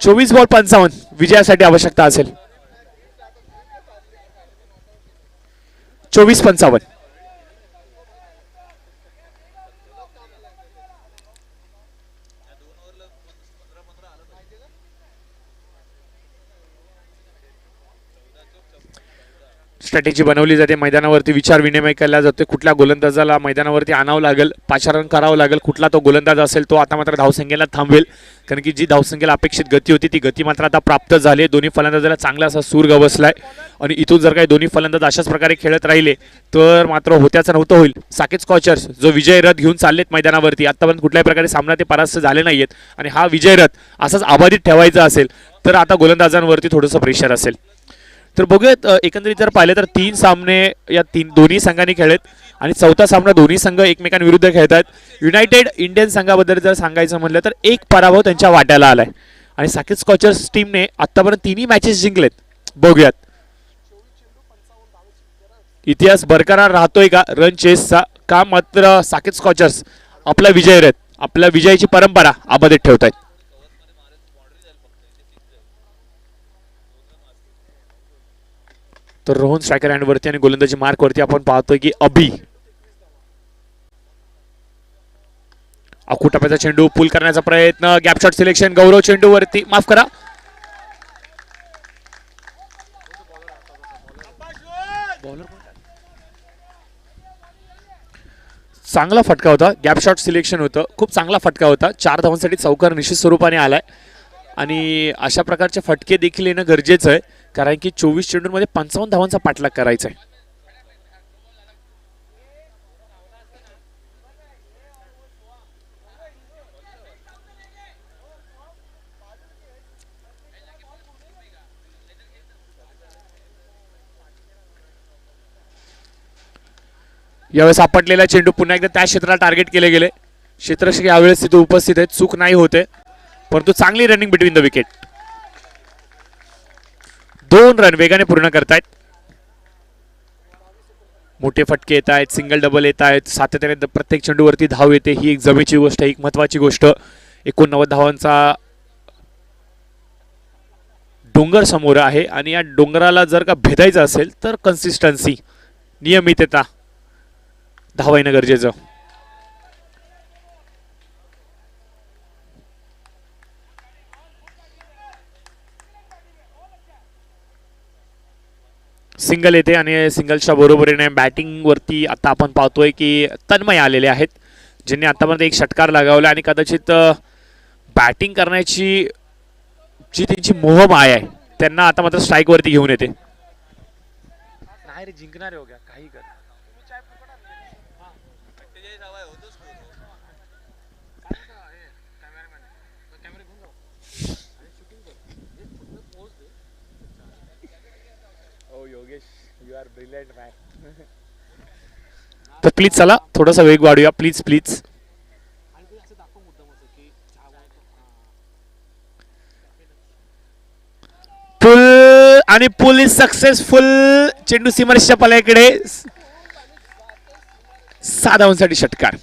24 बॉल 55 विजयासाठी आवश्यकता असेल. 24-55. स्ट्रॅटेजी बनवली जाते. मैदानावरती विचार विनिमय केला जातो. कुठल्या गोलंदाजाला मैदानावरती आणावं लागेल, पाचारण करावं लागेल, कुठला तो गोलंदाज असेल तो आता मात्र धावसंख्येला थांबवेल. कारण की जी धावसंख्येला अपेक्षित गती होती ती गती मात्र आता प्राप्त झाली. दोन्ही फलंदाजाला चांगला असा सूर गवसलाय आणि इथून जर काही दोन्ही फलंदाज अशाच प्रकारे खेळत राहिले तर मात्र होत्याचं नव्हतं होईल. साकेत स्कॉचर्स जो विजय रथ घेऊन चाललेत मैदानावरती आतापर्यंत कुठल्याही प्रकारे सामना ते परास्त झाले नाहीयेत आणि हा विजय रथ असाच अबाधित ठेवायचा असेल तर आता गोलंदाजांवरती थोडंसं प्रेशर असेल. तर बघूयात एकंदरीत जर पाहिले तर 3 सामने या दोन्ही संघांनी खेळलेत आणि चौथा सामना दोन्ही संघ एकमेकांविरुद्ध खेळतात. युनायटेड इंडियन संघाबद्दल जर सांगायचं म्हटलं तर एक पराभव त्यांच्या वाट्याला आलाय आणि साकेत स्कॉचर्स टीमने आतापर्यंत 3 मॅचेस जिंकलेत. बघूयात इतिहास बरकरार राहतोय का रन चेसचा, का मात्र साकेत स्कॉचर्स आपला विजय रथ, आपल्या विजयाची परंपरा अबाधित ठेवतायत. तर रोहन स्ट्रायकर हँड वरती आणि गोलंदाजी मार्क वरती आपण पाहतोय की अभि अकुटप्याचा चेंडू पुल करण्याचा प्रयत्न, गॅप शॉट सिलेक्शन, गौरव चेंडू वरती, माफ करा, चांगला फटका होता, गॅप शॉट सिलेक्शन होतं, खूप चांगला फटका होता. 4 धावांसाठी चौकार निश्चित स्वरूपाने आलाय आणि अशा प्रकारचे फटके देखील येणं गरजेचं आहे, कारण की 24 चेंडूंमध्ये 55 धावांचा पाठलाग करायचा आहे. यावेळेस आपटलेला चेंडू पुन्हा एकदा त्या क्षेत्राला टार्गेट केले गेले. क्षेत्ररक्षक यावेळेस तिथे उपस्थित आहेत, चूक नाही होते, परंतु चांगली running between the wicket. 2 run वेगाने पूर्ण करतायत. मोठे फटके येत आहेत, सिंगल डबल येत आहेत, सातत्याने प्रत्येक चेंडूवरती धाव येते, ही एक जमेची गोष्ट आहे, एक महत्वाची गोष्ट. 89 धावांचा डोंगर समोर आहे आणि या डोंगराला जर का भेदायचं असेल तर कन्सिस्टन्सी, नियमितता, धावा येणं गरजेचं. सिंगल येते आणि सिंगलच्या बरोबरीने बॅटिंग वरती आता आपण पाहतोय की तन्मय आलेले आहेत, ज्यांनी आतापर्यंत एक षटकार लगावला आणि कदाचित बॅटिंग करण्याची जी त्यांची मोहमाया आहे त्यांना आता मात्र स्ट्राईक वरती घेऊन येते. नाही रे, जिंकणार हो गया, काही कर. तर प्लीज चला थोडासा वेग वाढूया, प्लीज प्लीज. पुल आणि पुल इज सक्सेसफुल. चेंडू सीमारेषेच्या पल्याकडे, 6 धावांसाठी षटकार.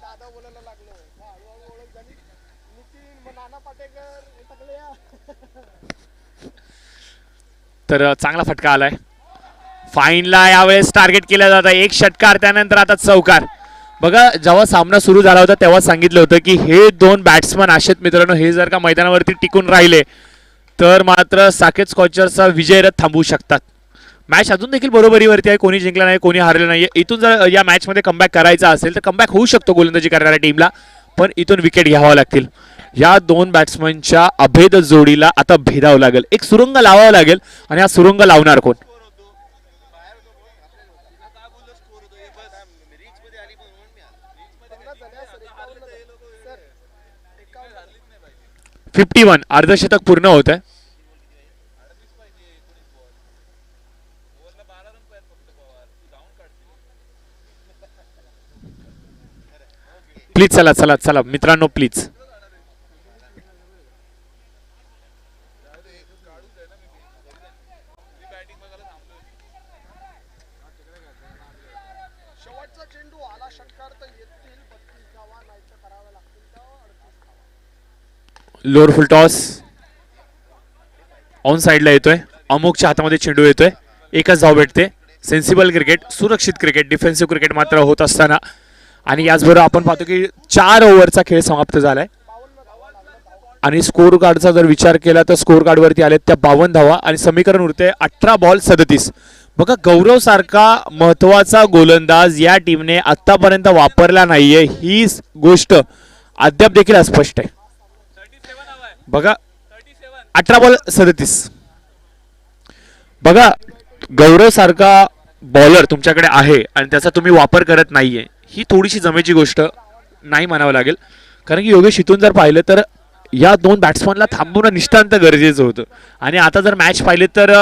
दादा बोलायला लागलो, हळूहळू ओळख झाली. नितीन, मग नाना पाटेकर हे सगळे या. तर चांगला फटका आलाय. फाईनला यावेळेस टार्गेट केला जात आहे, एक षटकार, त्यानंतर आता चौकार. बघा, जेव्हा सामना सुरू झाला होता तेव्हा सांगितलं होतं की हे 2 बॅट्समन आहेत मित्रांनो, हे जर का मैदानावरती टिकून राहिले तर मात्र साकेत स्कॉचर्सचा विजयरथ थांबवू शकतात. मॅच अजून देखील बरोबरीवरती आहे, कोणी जिंकला नाही, कोणी हारलं नाही. इथून जर या मॅचमध्ये कमबॅक करायचा असेल तर कमबॅक होऊ शकतो गोलंदाजी करणाऱ्या टीमला, पण इथून विकेट घ्यावा लागतील. या 2 बॅट्समनच्या अभेद जोडीला आता भेदावं लागेल, एक सुरुंग लावावं लागेल, आणि हा सुरुंग लावणार कोण? सर 51 अर्धशतक पूर्ण होत आहे. प्लीज चला चला चला मित्रांनो, प्लीज. शेवटचा चेंडू आला, षटकार तर येतील. 32 धावा नाहीतर कराव्या लागतील तर 38 धावा. लोअर फुल टॉस ऑन साइडला येतोय, अमुकच्या हातामध्ये चेंडू येतोय, एकच धाव भेटते. सेन्सिबल क्रिकेट, सुरक्षित क्रिकेट, डिफेन्सिव्ह क्रिकेट मात्र होत असताना, आणि याचबरोबर आपण पाहतो की 4 ओव्हरचा खेळ समाप्त झालाय. आणि स्कोर कार्डचा जर विचार केला तर स्कोर कार्डवरती आले त्या 52 धावा आणि समीकरण उरते 18 बॉल 37. बघा, गौरव सारखा महत्वाचा गोलंदाज या टीमने आतापर्यंत वापरला नाहीये, ही गोष्ट अद्याप देखील अस्पष्ट आहे. बघा, 18 बॉल 37. बघा, गौरव सारखा बॉलर तुमच्याकडे आहे आणि त्याचा तुम्ही वापर करत नाहीये, ही थोडीशी जमेची गोष्ट नाही म्हणावं लागेल. कारण की योगेश इथून जर पाहिलं तर या दोन बॅट्समनला थांबवणं निष्ठांत गरजेचं होतं. आणि आता जर मॅच पाहिली तर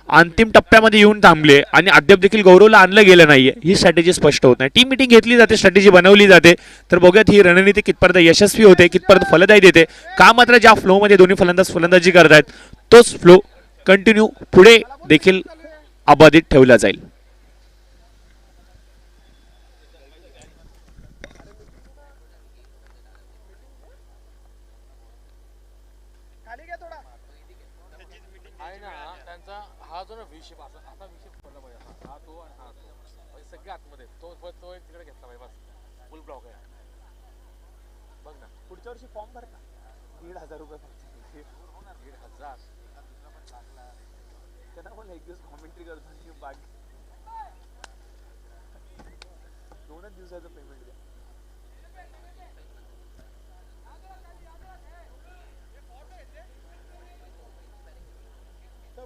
अंतिम टप्प्यामध्ये येऊन थांबले आणि अद्याप देखील गौरवला आणलं गेलं नाहीये. ही स्ट्रॅटेजी स्पष्ट होत नाही. टीम मिटिंग घेतली जाते, स्ट्रॅटेजी बनवली जाते, तर बघूयात ही रणनीती कितपर्यंत यशस्वी होते, कितपर्यंत फलदायी देते का. मात्र ज्या फ्लोमध्ये दोन्ही फलंदाज फलंदाजी करतायत तोच फ्लो कंटिन्यू पुढे देखील अबाधित ठेवला जाईल. खाली घ्या थोडा. आहे ना त्यांचा हा जो ना विषय आता विषय पडला पाहिजे. हा तो आणि हा तो सगळे आतमध्ये तो एक तिकडे घेतला पाहिजे. बस फुल ब्लॉक आहे. बघ ना पुढच्या वर्षी फॉर्म भर ना. 1,500 रुपये फक्त. 1,000 त्यांना मला एक दिवस कॉमेंट्री करतो बाकी 2 दिवसाचं पेमेंट द्या.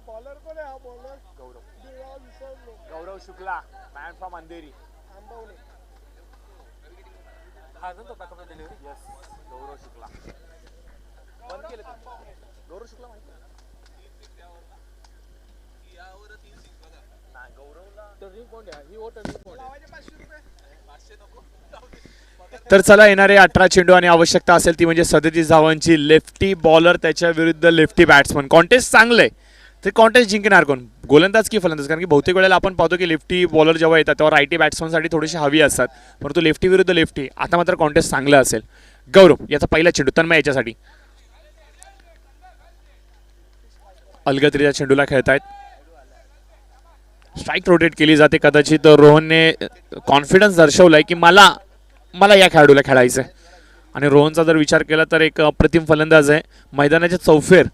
बॉलर कोण आहे हा बॉलर? गौरव देवा विसरलो. गौरव शुक्ला, मॅन फ्रॉम अंधेरी. आंबवले. हा जो तो बॅकअप डिलिव्हरी. यस, गौरव शुक्ला बंद केलं का? गौरव शुक्ला माहिती आहे? नाही, गौरवला टर्निंग पॉइंट आहे. ही ओ टर्निंग पॉइंट आहे. लावायचे 500 रुपये. तर चला येणारे 18 चेंडू आणि आवश्यकता असेल ती म्हणजे 37 धावांची. लेफ्टी बॉलर त्याच्या विरुद्ध लेफ्टी बॅट्समन. कॉन्टेस्ट चांगलंय. तर कॉन्टेस्ट जिंकणार कोण, गोलंदाज की फलंदाज? कारण की बहुतेक वेळेला आपण पाहतो की लेफ्टी बॉलर जेव्हा येतात तेव्हा रायटी बॅट्समनसाठी थोडीशी हवी असतात, परंतु लेफ्टी विरुद्ध लेफ्टी आता मात्र कॉन्टेस्ट चांगलं असेल. गौरव याचा पहिला चेंडू तन्मय याच्यासाठी. अलगतरीच्या चेंडूला खेळतायत. स्ट्राईक रोटेट केली जाते. कदाचित रोहनने कॉन्फिडन्स दर्शवलाय की मला या खेळाडूला खेळायचं आहे. आणि रोहनचा जर विचार केला तर एक अप्रतिम फलंदाज आहे. मैदानाच्या चौफेर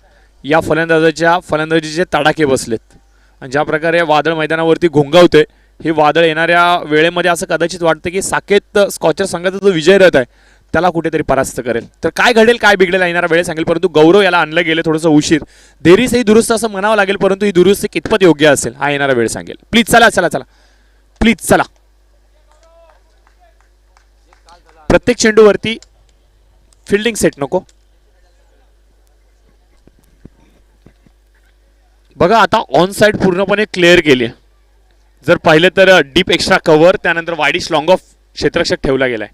या फलंदाजाच्या फलंदाजीचे तडाखे बसलेत आणि ज्या प्रकारे वादळ मैदानावरती घोंगावते, हे वादळ येणाऱ्या वेळेमध्ये असं कदाचित वाटतं की साकेत स्कॉचर संघाचा जो विजय रथ आहे त्याला कुठेतरी परास्त करेल. तर काय घडेल काय बिघडेल येणारा वेळ सांगेल. परंतु गौरव याला आणलं गेलं थोडंसं उशीर. देरीसही दुरुस्त असं म्हणावं लागेल, परंतु ही दुरुस्ती कितपत योग्य असेल हा येणारा वेळ सांगेल. प्लीज चला चला चला प्लीज चला. प्रत्येक चेंडूवरती फिल्डिंग सेट नको. बघा आता ऑन साइड पूर्णपणे क्लिअर केली. जर पाहिलं तर डीप एक्स्ट्रा कव्हर, त्यानंतर वाईडिश लॉंग ऑफ क्षेत्ररक्षक ठेवला गेलाय.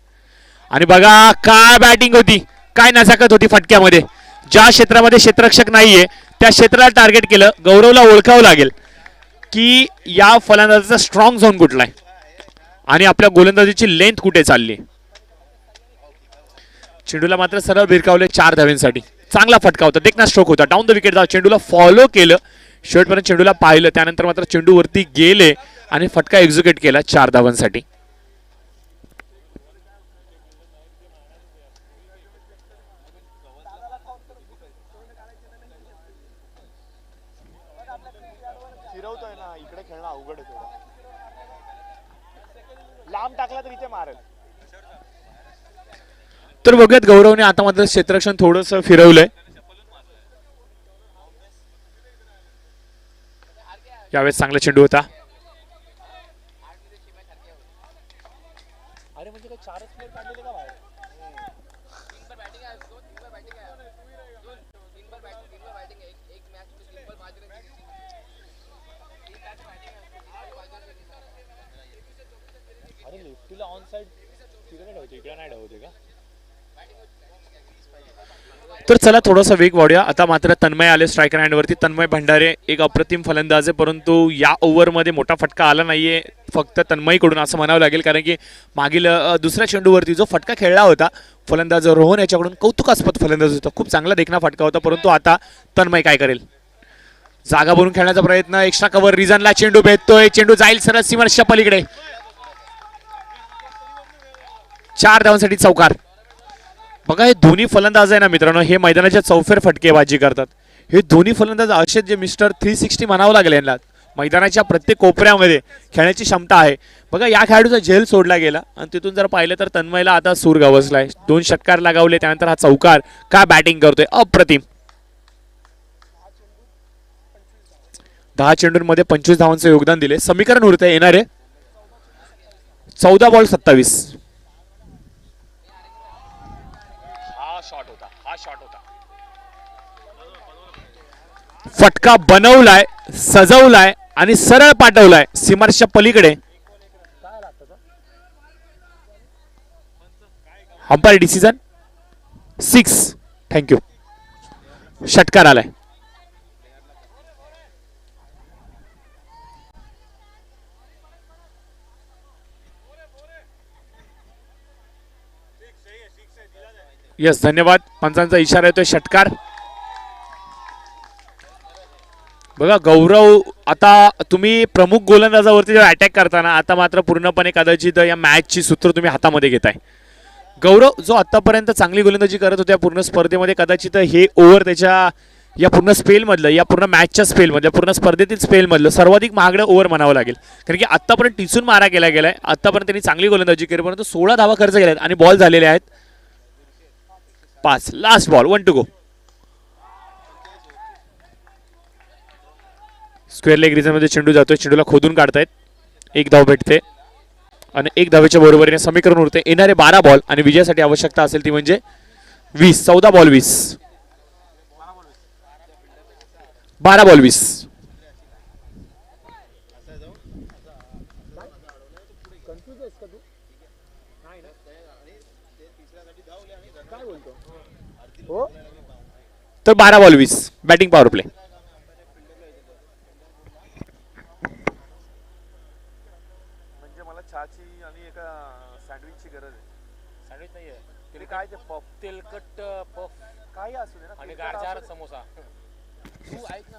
आणि बघा काय बॅटिंग होती, काय नजाकत होती फटक्यामध्ये. ज्या क्षेत्रामध्ये क्षेत्ररक्षक नाहीये त्या क्षेत्राला टार्गेट केलं. गौरवला ओळखावं लागेल की या फलंदाजाचा स्ट्रॉंग झोन कुठला आहे आणि आपल्या गोलंदाजीची लेंथ कुठे चालली. चेंडूला मात्र सरळ भिरकावले 4 धावांसाठी. चांगला फटका होता, देखना स्ट्रोक होता. डाऊन द विकेट चेंडूला फॉलो केलं, शेवटपर्यंत चेंडूला पाहिलं, त्यानंतर मात्र चेंडूवरती गेले आणि फटका एक्झिक्यूट केला 4 धावांसाठी. फिरवतोय ना, इकडे खेळणं अवघड आहे थोडं. लांब टाकला तर इथे मारेल. तर बघूयात गौरवने आता मात्र क्षेत्ररक्षण थोडंसं फिरवलंय. यावेळेस चांगला चेंडू होता. अरे म्हणजे काय 4च प्लेयर काढलेले का बाहेर? अरे लेफ्टीला ऑन साइड तिकडे ठेवते, इकडे नाही ठेवते का? तर चला थोडासा वेग वाढूया. आता मात्र तन्मय आले स्ट्रायकर हँडवरती. तन्मय भंडारे एक अप्रतिम फलंदाज आहे, परंतु या ओव्हरमध्ये मोठा फटका आला नाहीये फक्त तन्मयकडून असं म्हणावं लागेल. कारण की मागील दुसऱ्या चेंडूवरती जो फटका खेळला होता फलंदाज रोहन याच्याकडून कौतुकास्पद फलंदाज होता, खूप चांगला देखणा फटका होता. परंतु आता तन्मय काय करेल, जागा बनवून खेळण्याचा प्रयत्न. एक्स्ट्रा कव्हर रिझनला चेंडू भेटतोय, चेंडू जाईल सरळ सीमारेषेच्या पलीकडे. 4 धावांसाठी चौकार. बघा हे दोन्ही फलंदाज आहे ना मित्रांनो, हे मैदानाच्या चौफेर फटकेबाजी करतात. हे दोन्ही फलंदाज असे जे मिस्टर 360 म्हणावं लागेल यांना. मैदानाच्या प्रत्येक कोपऱ्यामध्ये खेळण्याची क्षमता आहे. बघा या खेळाडूचा झेल सोडला गेला आणि तिथून जर पाहिलं तर तन्मयला आता सूर गवसलाय. 2 षटकार लगावले, त्यानंतर हा चौकार. काय बॅटिंग करतोय, अप्रतिम. 10 चेंडूंमध्ये 25 धावांचं योगदान दिले. समीकरण उरते येणारे 14 बॉल 27. हा शॉट होता. फटका बनवलाय, सजवलाय आणि सरळ पाठवलाय सीमारेषच्या पलीकडे. Umpire decision 6. थँक्यू. षटकार आलाय. यस, धन्यवाद. पंचांचा इशारा येतोय षटकार. बघा गौरव, आता तुम्ही प्रमुख गोलंदाजावरती जेव्हा अटॅक करताना आता मात्र पूर्णपणे कदाचित या मॅचची सूत्र तुम्ही हातामध्ये घेताय. गौरव जो आतापर्यंत चांगली गोलंदाजी करत होत्या पूर्ण स्पर्धेमध्ये, कदाचित हे ओव्हर त्याच्या या पूर्ण स्पेलमधलं, या पूर्ण मॅचच्या स्पेलमधलं, पूर्ण स्पर्धेतील स्पेलमधलं सर्वाधिक महागडं ओव्हर म्हणावं लागेल. कारण की आतापर्यंत टिचून मारा केला गेलाय. आतापर्यंत त्यांनी चांगली गोलंदाजी केली, परंतु 16 धावा खर्च केल्यात आणि बॉल झालेले आहेत 5. Last ball, 1 to go. Square leg region मध्ये चेंडू जातोय. चेंडूला खोदून काढतायत. 1 धाव भेटते आणि 1 धावेच्या बरोबरीने समीकरण उरते. येणारे 12 बॉल आणि विजयासाठी आवश्यकता असेल ती म्हणजे 20. 14 बॉल 20. 12 बॉल 20. तर 12 बॉल 20. Batting power play. म्हणजे मला चहाची आणि एका सँडविचची गरज आहे. सँडविच नाहीये, ते काय ते पफ तेलकट पफ काही असू दे ना, आणि तेलकट गारजार असू दे. समोसा. तू ऐक ना,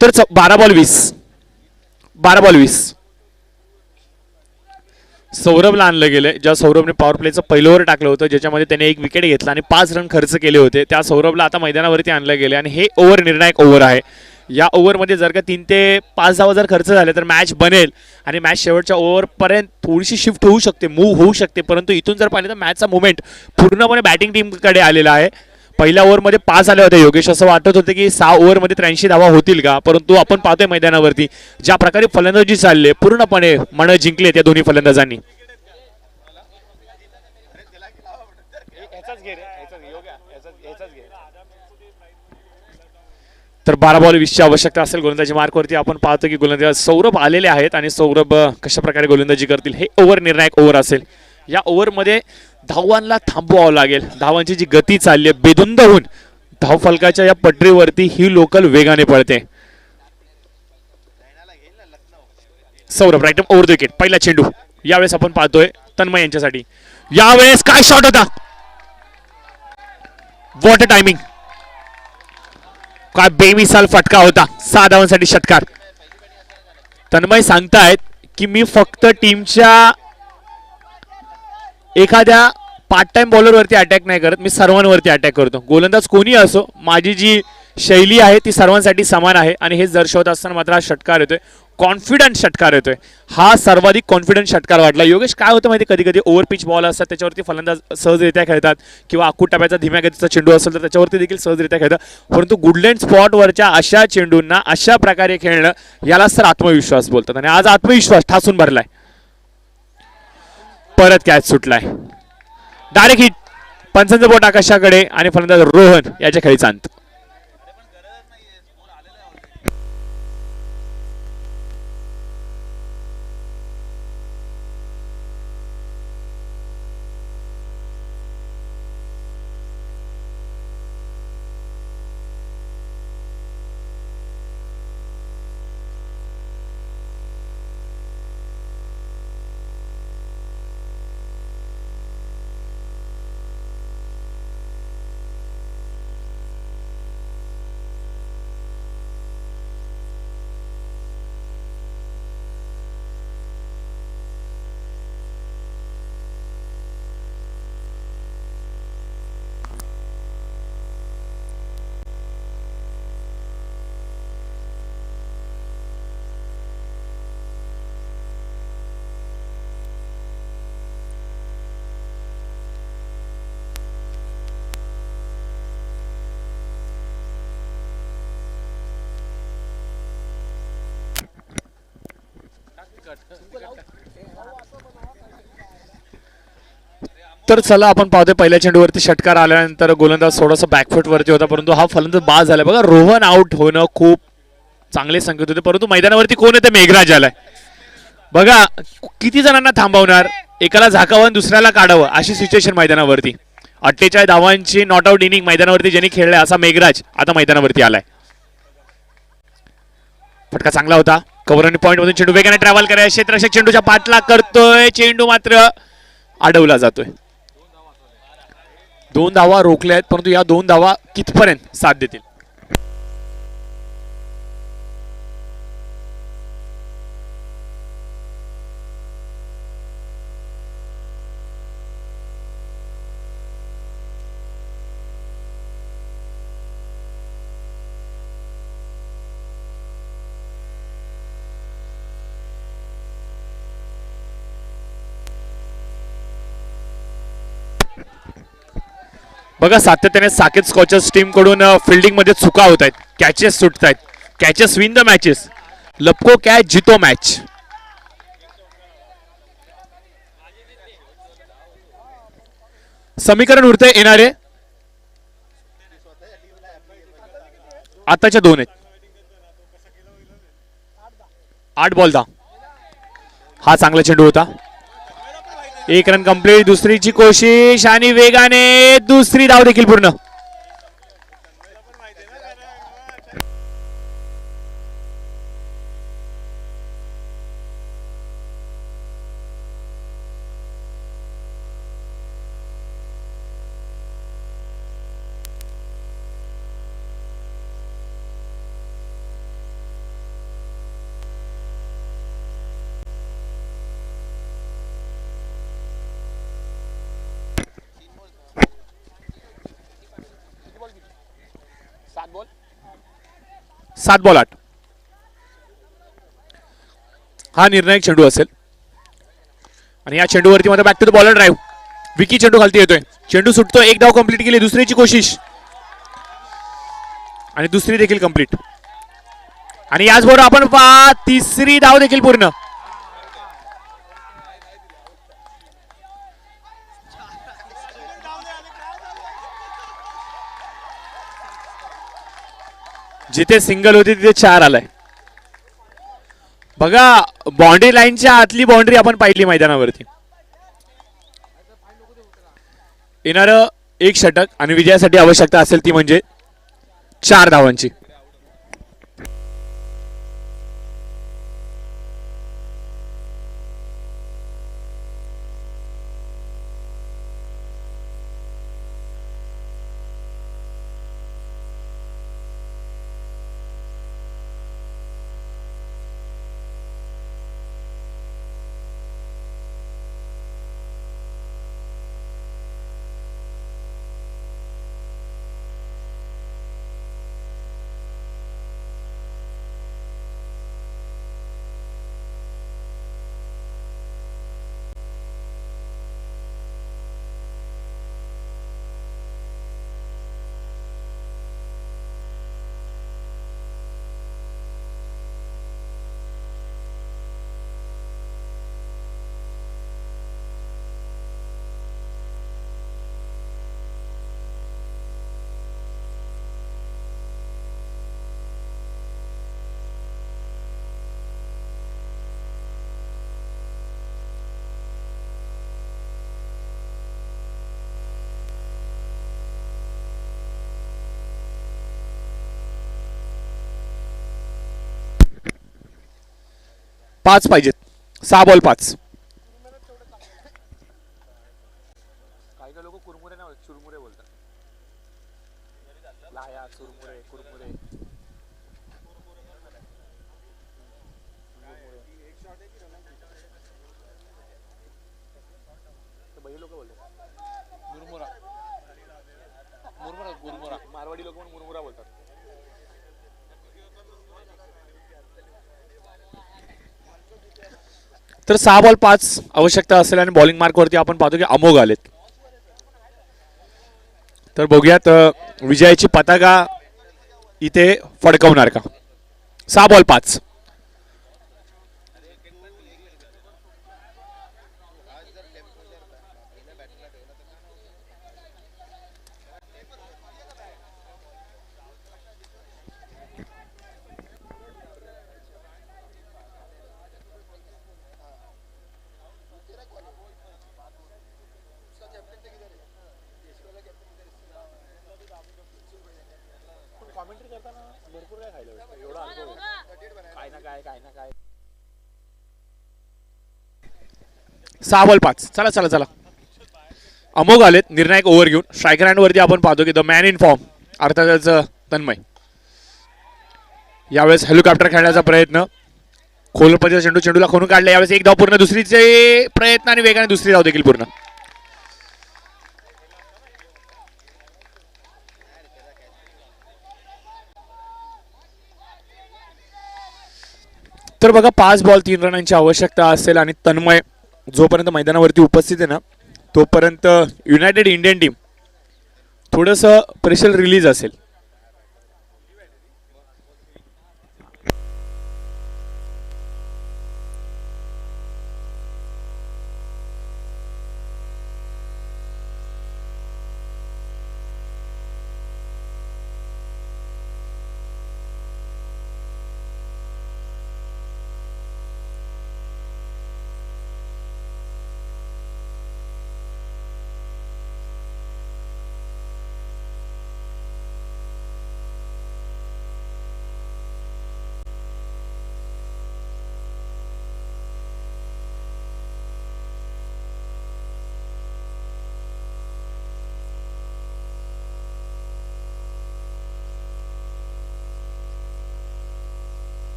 तर 12 बॉल 20. 12 बॉल 20. सौरभला आणलं गेलं. ज्या सौरभने पॉवर प्लेचं पहिलं ओव्हर टाकलं होतं, ज्याच्यामध्ये त्याने 1 विकेट घेतला आणि 5 रन खर्च केले होते, त्या सौरभला आता मैदानावरती आणलं गेले आणि हे ओव्हर निर्णायक ओव्हर आहे. या ओव्हरमध्ये जर का 3 ते 5 धावा जर खर्च झाले तर मॅच बनेल आणि मॅच शेवटच्या ओव्हरपर्यंत थोडीशी शिफ्ट होऊ शकते, मूव्ह होऊ शकते. परंतु इथून जर पाहिलं तर मॅचचा मुवमेंट पूर्णपणे बॅटिंग टीमकडे आलेला आहे. पहिल्या ओव्हरमध्ये 5 आले होते योगेश, असं वाटत होतं की 6 ओव्हरमध्ये 83 धावा होतील का, परंतु आपण पाहतोय मैदानावरती ज्या प्रकारे फलंदाजी चालली पूर्णपणे मन जिंकले त्या दोन्ही फलंदाजांनी. ह्याचाच घे रे, ह्याचाच घे योग्य, ह्याचाच घे. तर 12 बॉल 20 ची आवश्यकता असेल गोलंदाजी मार्कवरती. आपण पाहतो की गोलंदाज सौरभ आलेले आहेत आणि सौरभ कशा प्रकारे गोलंदाजी करतील हे ओव्हर निर्णायक ओव्हर असेल. या ओव्हरमध्ये धावांना थांबवावं लागेल. धावांची जी गती चालली आहे बेधुंद होऊन धावफलकाच्या या पटरीवरती ही लोकल वेगाने पळते. Saurabh right over the wicket. पहिला चेंडू यावेळेस आपण पाहतोय तन्मय यांच्यासाठी. यावेळेस काय शॉट होता, व्हॉट अ टायमिंग, काय बेमिसाल फटका होता. 6 धावांसाठी षटकार. तन्मय सांगतायत की मी फक्त टीमच्या एखाद्या पार्ट टाइम बॉलरवरती अटॅक नाही करत, मी सर्वांवरती अटॅक करतो. गोलंदाज कोणी असो, माझी जी शैली आहे ती सर्वांसाठी समान आहे आणि हे दर्शवत असताना मात्र हा षटकार येतोय. कॉन्फिडंट षटकार येतोय. हा सर्वाधिक कॉन्फिडंट षटकार वाटला. योगेश काय होतं माहिती, कधी कधी ओव्हर पिच बॉल असतात त्याच्यावरती फलंदाज सहजरित्या खेळतात किंवा आखूट टप्प्याचा धीम्या गतीचा चेंडू असेल तर त्याच्यावरती देखील सहजरित्या खेळतात. परंतु गुडलँड स्पॉटवरच्या अशा चेंडूंना अशा प्रकारे खेळणं यालाच तर आत्मविश्वास बोलतात आणि आज आत्मविश्वास ठासून भरलाय. परत कॅच सुटलाय. Direct hit. पंचांचं बोट आकाशाकडे आणि फलंदाज रोहन याच्या खेळीचा अंत. तर चला आपण पाहतोय पहिल्या चेंडूवरती षटकार आल्यानंतर गोलंदाज थोडासा बॅकफूट वरती होता, परंतु हा फलंदाज बाद झाला. बघा रोहन आउट होणं खूप चांगले संकेत होते, परंतु मैदानावरती कोण येते? मेघराज आलाय. बघा किती जणांना थांबवणार, एकाला झाकावं आणि दुसऱ्याला काढावं अशी सिच्युएशन मैदानावरती. 48 धावांची नॉट आउट इनिंग मैदानावरती ज्यांनी खेळलाय असा मेघराज आता मैदानावरती आलाय. फटका चांगला होता. कव्हर आणि पॉईंट मधून चेंडू वेगाने ट्रॅव्हल करायचा, क्षेत्ररक्षक चेंडूच्या पाठला करतोय, चेंडू मात्र अडवला जातोय. 2 धावा रोखल्या आहेत, परंतु या 2 धावा कितपर्यंत साथ देतील? बघा सातत्याने साकेत स्कॉचर्स टीम कडून फिल्डिंग मध्ये चुका होत आहेत, कॅचेस सुटत आहेत. कॅचेस विन द मॅचेस, लपको कॅच जितो मॅच. समीकरण उरतंय येणारे आताच्या 2 आहेत. 8 बॉल 10. हा चांगला चेंडू होता. 1 रन कंप्लीट. दुसरीची कोशिश आणि वेगाने दुसरी धाव देखील पूर्ण. सात बॉल 8. हा निर्णायक चेंडू असेल आणि या चेंडूवरती मात्र back to the bowler drive. Vicky चेंडू खालती येतोय, चेंडू सुटतोय. 1 धाव कंप्लीट केली. दुसरीची कोशिश आणि दुसरी देखील कंप्लीट. आणि याचबरोबर आपण पहा तिसरी धाव देखील पूर्ण. जिथे सिंगल होती तिथे 4 आलाय. बघा बाउंड्री लाईनच्या आतली बाउंड्री आपण पाहिली मैदानावरती. येणार 1 षटक आणि विजयासाठी आवश्यकता असेल ती म्हणजे 4 धावांची. पाच पाहिजेत. 6 बॉल 5. काही लोक कुरमुरे नाही बोलतात, चुरमुरे बोलतात. लाया चुरमुरे कुरमुरे. बही लोक बोलतात मुरमुरा. मुरमुरा मुरमुरा. मारवाडी लोक पण मुरमुरा बोलतात. तर 6 बॉल 5 आवश्यकता असेल आणि बॉलिंग मार्क वरती आपण पाहतो की अमोघ आलेत. तर बघूयात विजयाची पताका इथे फडकवणार का. 6 बॉल 5. पाहिलं होतं. एवढा अनुभव आहे. काय ना काय 6 बॉल 5. चला चला चला. अमोघ आलेत निर्णायक ओव्हर घेऊन. स्ट्रायकर हँड वरती आपण पाहतो की द मॅन इन फॉर्म अर्थातच तन्मय. यावेळेस हेलिकॉप्टर खेळण्याचा प्रयत्न. खोलपतीचा चेंडू चेंडूला खोनून काढला. यावेळेस एक धाव पूर्ण. दुसरीचे प्रयत्न आणि वेगाने दुसरी धाव देखील पूर्ण. तर बघा 5 बॉल 3 रनांची आवश्यकता असेल आणि तन्मय जोपर्यंत मैदानावरती उपस्थित आहे ना तोपर्यंत युनायटेड इंडियन टीम थोडंसं प्रेशर रिलीज असेल.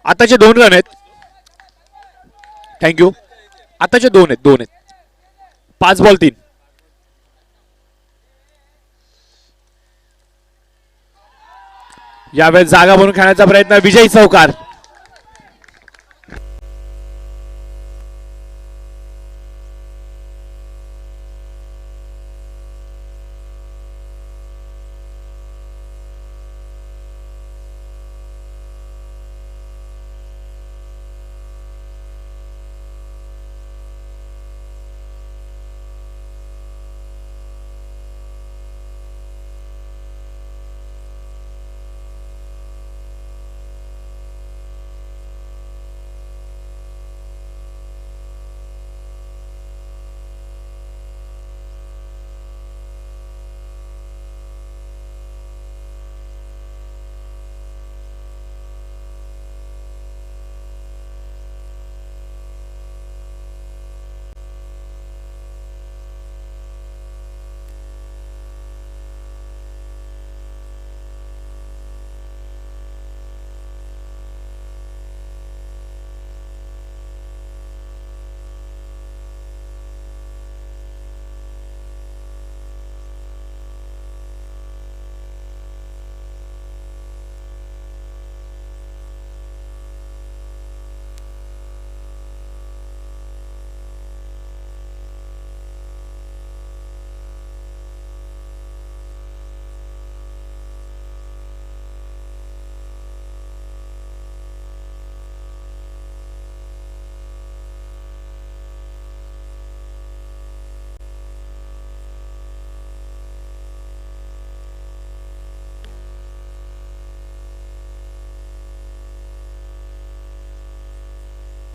आताचे 2 रन आहेत. थँक्यू. आताचे 2 आहेत. 5 बॉल 3. यावेळेस जागा बनवून खेळण्याचा प्रयत्न. विजयी चौकार.